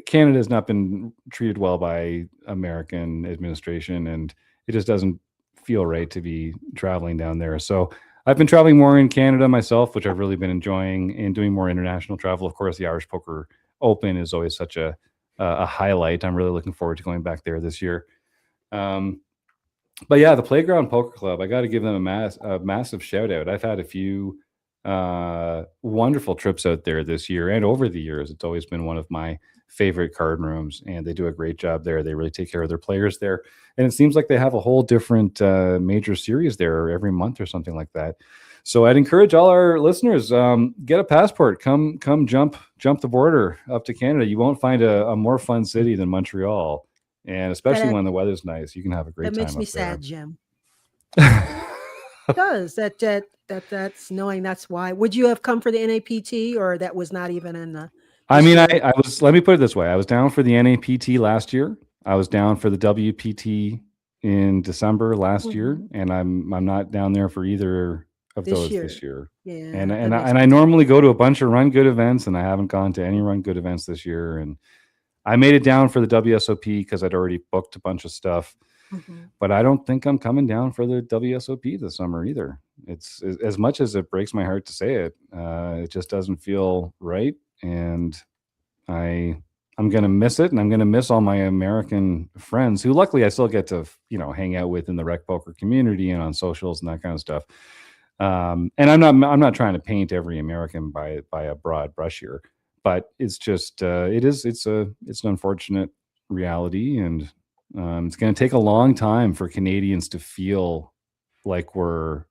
Canada has not been treated well by American administration, and it just doesn't feel right to be traveling down there. So I've been traveling more in Canada myself, which I've really been enjoying, and doing more international travel. Of course, the Irish Poker Open is always such a highlight. I'm really looking forward to going back there this year. But yeah, the Playground Poker Club, I got to give them a massive shout out. I've had a few wonderful trips out there this year and over the years. It's always been one of my favorite card rooms, and they do a great job there. They really take care of their players there, and it seems like they have a whole different major series there every month or something like that. So I'd encourage all our listeners, get a passport, come jump the border up to Canada. You won't find a more fun city than Montreal, and especially when the weather's nice, you can have a great time. That makes me sad, Jim. It does that's knowing that's why. Would you have come for the NAPT, or that was not even in the? I mean, I was. Let me put it this way: I was down for the NAPT last year. I was down for the WPT in December last year, and I'm not down there for either of those this year. Yeah, and I normally go to a bunch of Run Good events, and I haven't gone to any Run Good events this year. And I made it down for the WSOP because I'd already booked a bunch of stuff. But I don't think I'm coming down for the WSOP this summer either. It's as much as it breaks my heart to say it, it just doesn't feel right. And I'm going to miss it. And I'm going to miss all my American friends who luckily I still get to, hang out with in the RecPoker community and on socials and that kind of stuff. And I'm not trying to paint every American by a broad brush here, but it's just, it's an unfortunate reality. And it's going to take a long time for Canadians to feel like we're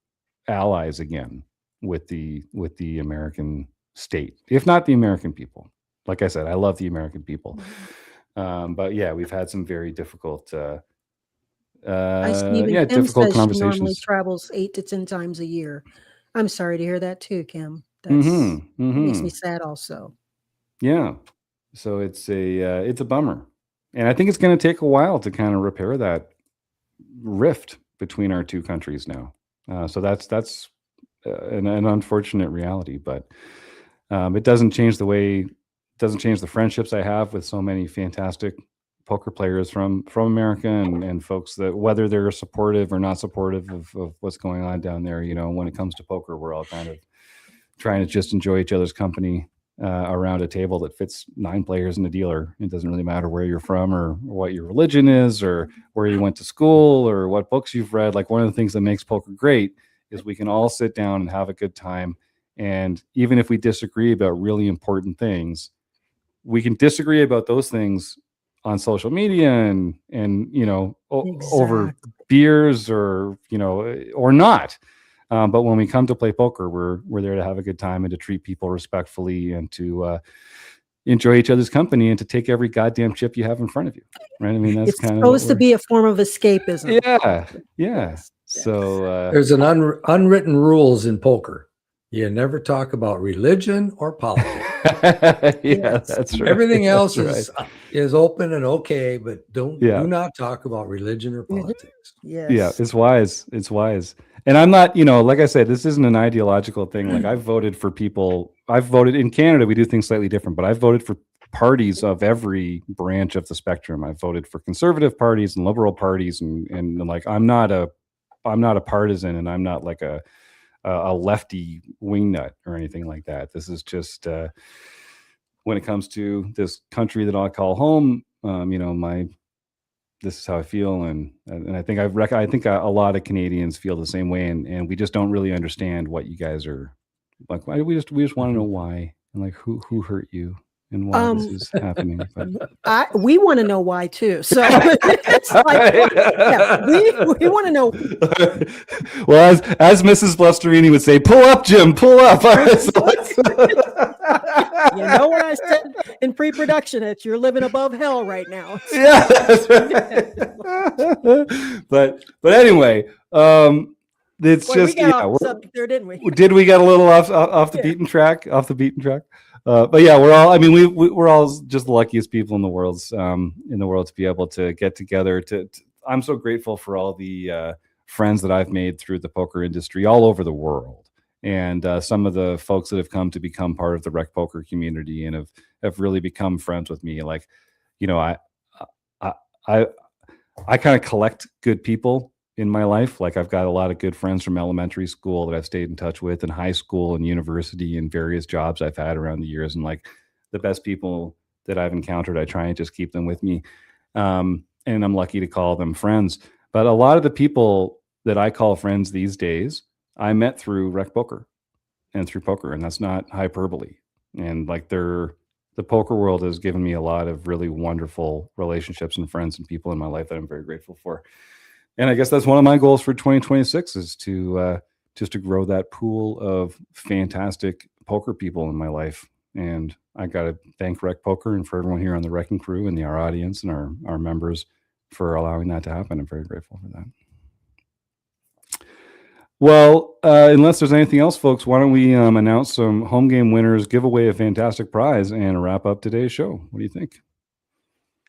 allies again with the American state, if not the American people. Like I said, I love the American people, but yeah, we've had some very difficult, difficult conversations. Normally travels 8 to 10 times a year. I'm sorry to hear that too, Kim. That makes me sad also. Yeah, so it's a bummer. And I think it's going to take a while to kind of repair that rift between our two countries now. So that's an unfortunate reality, but it doesn't change the friendships I have with so many fantastic poker players from America and folks that, whether they're supportive or not supportive of what's going on down there, when it comes to poker, we're all kind of trying to just enjoy each other's company. Around a table that fits 9 players and a dealer. It doesn't really matter where you're from or what your religion is or where you went to school or what books you've read. Like, one of the things that makes poker great is we can all sit down and have a good time. And even if we disagree about really important things, we can disagree about those things on social media and over beers or not. But when we come to play poker, we're there to have a good time and to treat people respectfully and to enjoy each other's company and to take every goddamn chip you have in front of you. Right? I mean, that's it's supposed to be a form of escapism. Yeah. Yes. So there's an unwritten rules in poker. You never talk about religion or politics. That's right. Everything else is open and okay, but do not talk about religion or politics. Yes. Yeah, it's wise. It's wise. And I'm not, like I said, this isn't an ideological thing. Like, I've voted for people. I've voted in Canada. We do things slightly different, but I've voted for parties of every branch of the spectrum. I've voted for conservative parties and liberal parties, and like, I'm not a partisan, and I'm not like a lefty wingnut or anything like that. This is just when it comes to this country that I call home. This is how I feel, and I think I think a lot of Canadians feel the same way, and we just don't really understand what you guys are like. Why we just want to know why, and like who hurt you and why this is happening. But we want to know why too. So it's like, we want to know. Well, as Mrs. Blusterini would say, pull up, Jim, pull up. All right, so you know what I said in pre-production? That you're living above hell right now. Yeah, that's right. But anyway, it's just we got off the subject there, didn't we? Did we get a little off the beaten track? Off the beaten track. But yeah, we're all. I mean, we're all just the luckiest people in the world. To be able to get together. I'm so grateful for all the friends that I've made through the poker industry all over the world, and some of the folks that have come to become part of the RecPoker community and have really become friends with me. Like, I kind of collect good people in my life. Like I've got a lot of good friends from elementary school that I've stayed in touch with, and high school and university and various jobs I've had around the years. And like the best people that I've encountered, I try and just keep them with me. And I'm lucky to call them friends. But a lot of the people that I call friends these days, I met through RecPoker and through poker, and that's not hyperbole. And like the poker world has given me a lot of really wonderful relationships and friends and people in my life that I'm very grateful for. And I guess that's one of my goals for 2026 is to just to grow that pool of fantastic poker people in my life. And I got to thank RecPoker and for everyone here on the RECing Crew and our audience and our members for allowing that to happen. I'm very grateful for that. Well, unless there's anything else, folks, why don't we announce some home game winners, give away a fantastic prize, and wrap up today's show? What do you think?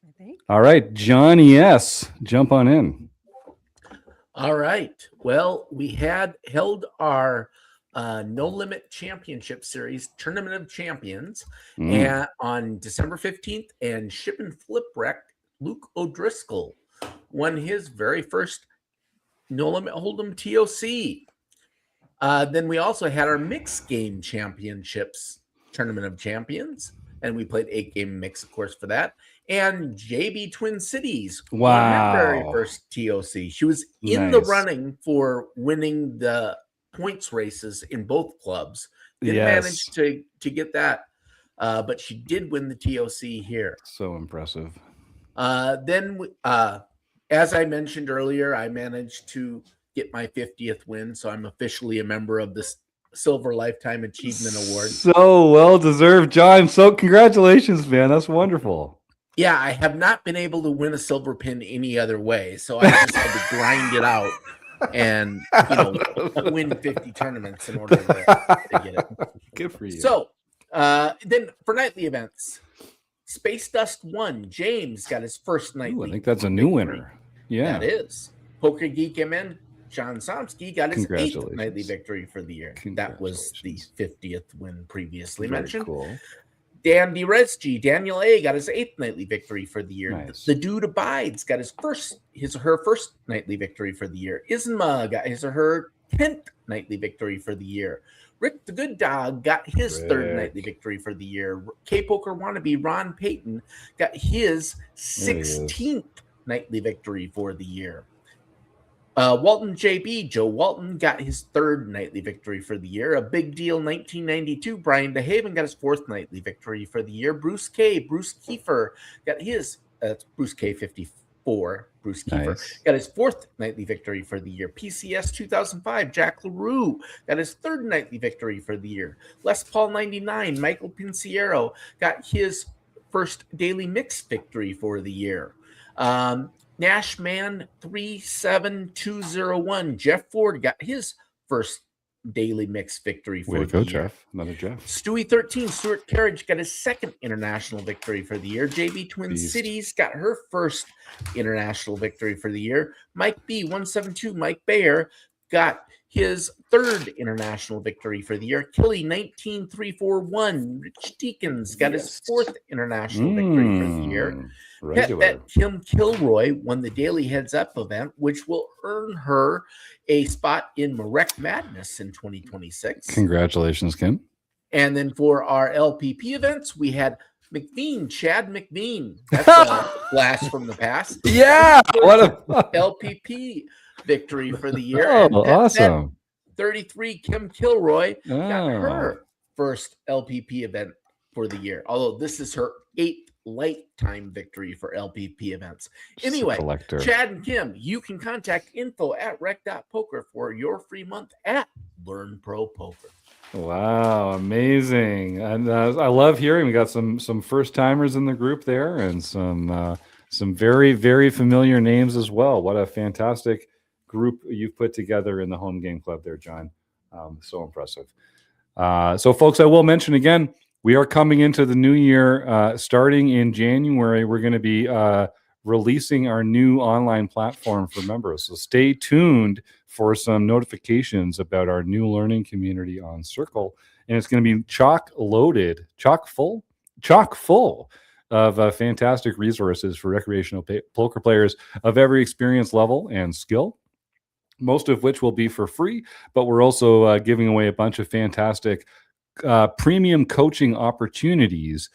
I think. All right, Johnny S., jump on in. All right. Well, we had held our No Limit Championship Series Tournament of Champions and on December 15th, and Ship and Flip Rec Luke O'Driscoll won his very first No Limit Hold'em TOC. Then we also had our Mixed Game Championships Tournament of Champions, and we played 8-game mix, of course, for that. And JB Twin Cities won her very first TOC. She was in the running for winning the points races in both clubs. Didn't manage to get that, but she did win the TOC here. So impressive. Then, as I mentioned earlier, I managed to get my 50th win, so I'm officially a member of this Silver Lifetime Achievement Award. So well deserved, John. So congratulations, man. That's wonderful. Yeah, I have not been able to win a silver pin any other way, so I just had to grind it out and win 50 tournaments in order to get it. Good for you. So then for nightly events, Space Dust 1, James got his first nightly. I think that's a new winner. Yeah, that is. Poker Geek MN, John Somsky got his 8th nightly victory for the year. That was the 50th win previously mentioned. Cool. Dan DeResG, Daniel A, got his 8th nightly victory for the year. Nice. The Dude Abides got her first nightly victory for the year. Isma got his or her 10th nightly victory for the year. Rick the Good Dog got his 3rd nightly victory for the year. K-Poker wannabe Ron Payton got his 16th nightly victory for the year. Walton JB, Joe Walton, got his 3rd nightly victory for the year. A Big Deal 1992, Brian DeHaven got his 4th nightly victory for the year. Bruce Kiefer got his, Bruce K 54, Bruce Kiefer got his 4th nightly victory for the year. PCS 2005, Jack LaRue got his 3rd nightly victory for the year. Les Paul 99, Michael Pinciero got his first daily mix victory for the year. Nashman 37201, Jeff Ford got his first daily mix victory for the year. Jeff. Another Jeff. Stewie 13, Stuart Carriage got his 2nd international victory for the year. JB Twin Cities got her first international victory for the year. Mike B 172, Mike Bayer got his 3rd international victory for the year. Killy 19341, Rich Deakins got his 4th international victory for the year. Pet Bet Kim Kilroy won the Daily Heads Up event, which will earn her a spot in Marek Madness in 2026. Congratulations, Kim. And then for our LPP events, we had Chad McVean. That's a blast from the past. Yeah, what a LPP victory for the year. Oh, awesome. 33, Kim Kilroy got her first LPP event for the year, although this is her 8th lifetime victory for LPP events. Anyway, Chad and Kim, you can contact info@rec.poker for your free month at Learn Pro Poker. Wow, amazing. And I love hearing we got some first timers in the group there and some very, very familiar names as well. What a fantastic group you've put together in the Home Game Club there, John. So impressive. So folks, I will mention again, we are coming into the new year. Starting in January, we're going to be releasing our new online platform for members. So stay tuned for some notifications about our new learning community on Circle. And it's going to be chock full of fantastic resources for recreational poker players of every experience level and skill, most of which will be for free, but we're also giving away a bunch of fantastic premium coaching opportunities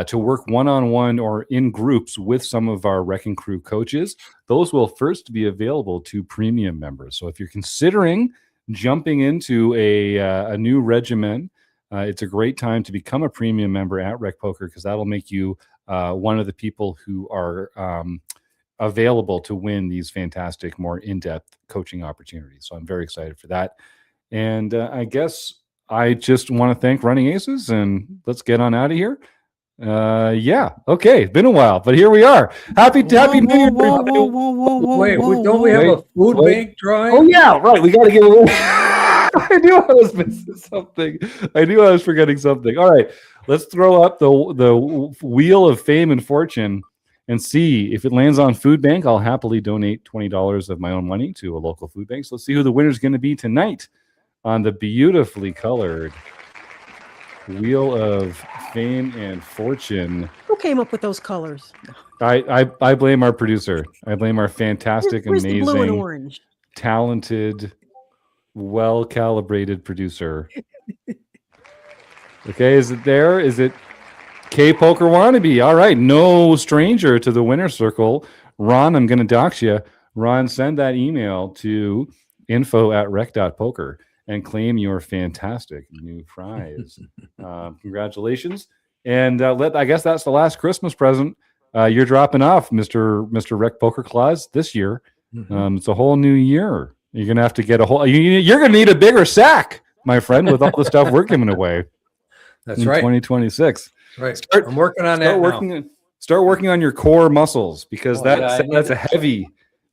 to work one-on-one or in groups with some of our RECing Crew coaches. Those will first be available to premium members. So if you're considering jumping into a new regimen, it's a great time to become a premium member at RecPoker, because that'll make you one of the people who are available to win these fantastic, more in-depth coaching opportunities. So I'm very excited for that. And I guess I just want to thank Running Aces, and let's get on out of here. Yeah, okay, been a while, but here we are. Happy New Year. Wait, don't we have a food bank drawing? Oh yeah, right. We got to give away. I knew I was missing something. I knew I was forgetting something. All right, let's throw up the wheel of fame and fortune and see if it lands on food bank. I'll happily donate $20 of my own money to a local food bank. So let's see who the winner is going to be tonight on the beautifully colored wheel of fame and fortune. Who came up with those colors? I blame our producer. I blame our fantastic, Where's the blue and amazing, orange? talented, well-calibrated producer. Okay, is it there? Is it K Poker Wannabe? All right, no stranger to the winner circle. Ron, I'm going to dox you. Ron, send that email to info@rec.poker and claim your fantastic new prize. Congratulations. And I guess that's the last Christmas present. You're dropping off, Mr. RecPoker Claus, this year. It's a whole new year. You're going to have to get you're going to need a bigger sack, my friend, with all the stuff we're giving away. That's right. 2026. Right. I'm working on that now. Start working on your core muscles, because that's a heavy.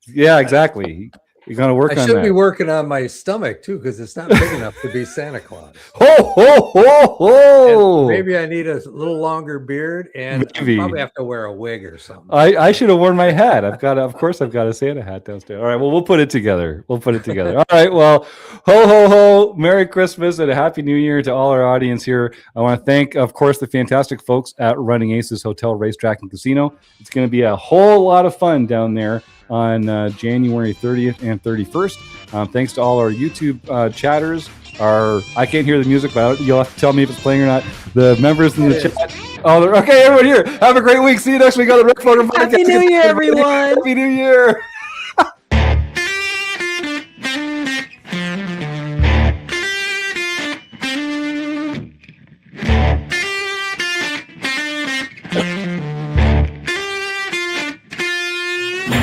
Yeah, exactly. You're going to work on that. I should be working on my stomach too, because it's not big enough to be Santa Claus. Ho, ho, ho, ho. And maybe I need a little longer beard, and I probably have to wear a wig or something. I should have worn my hat. Of course I've got a Santa hat downstairs. All right, well, we'll put it together. All right, well, ho, ho, ho. Merry Christmas and a Happy New Year to all our audience here. I want to thank, of course, the fantastic folks at Running Aces Hotel, Racetrack, and Casino. It's going to be a whole lot of fun down there on January 30th and 31st. Thanks to all our YouTube chatters. I can't hear the music, but you'll have to tell me if it's playing or not. The members in the chat. Oh, okay, everyone here. Have a great week. See you next week on the RecPoker Podcast. Happy New Year, everyone. Happy New Year.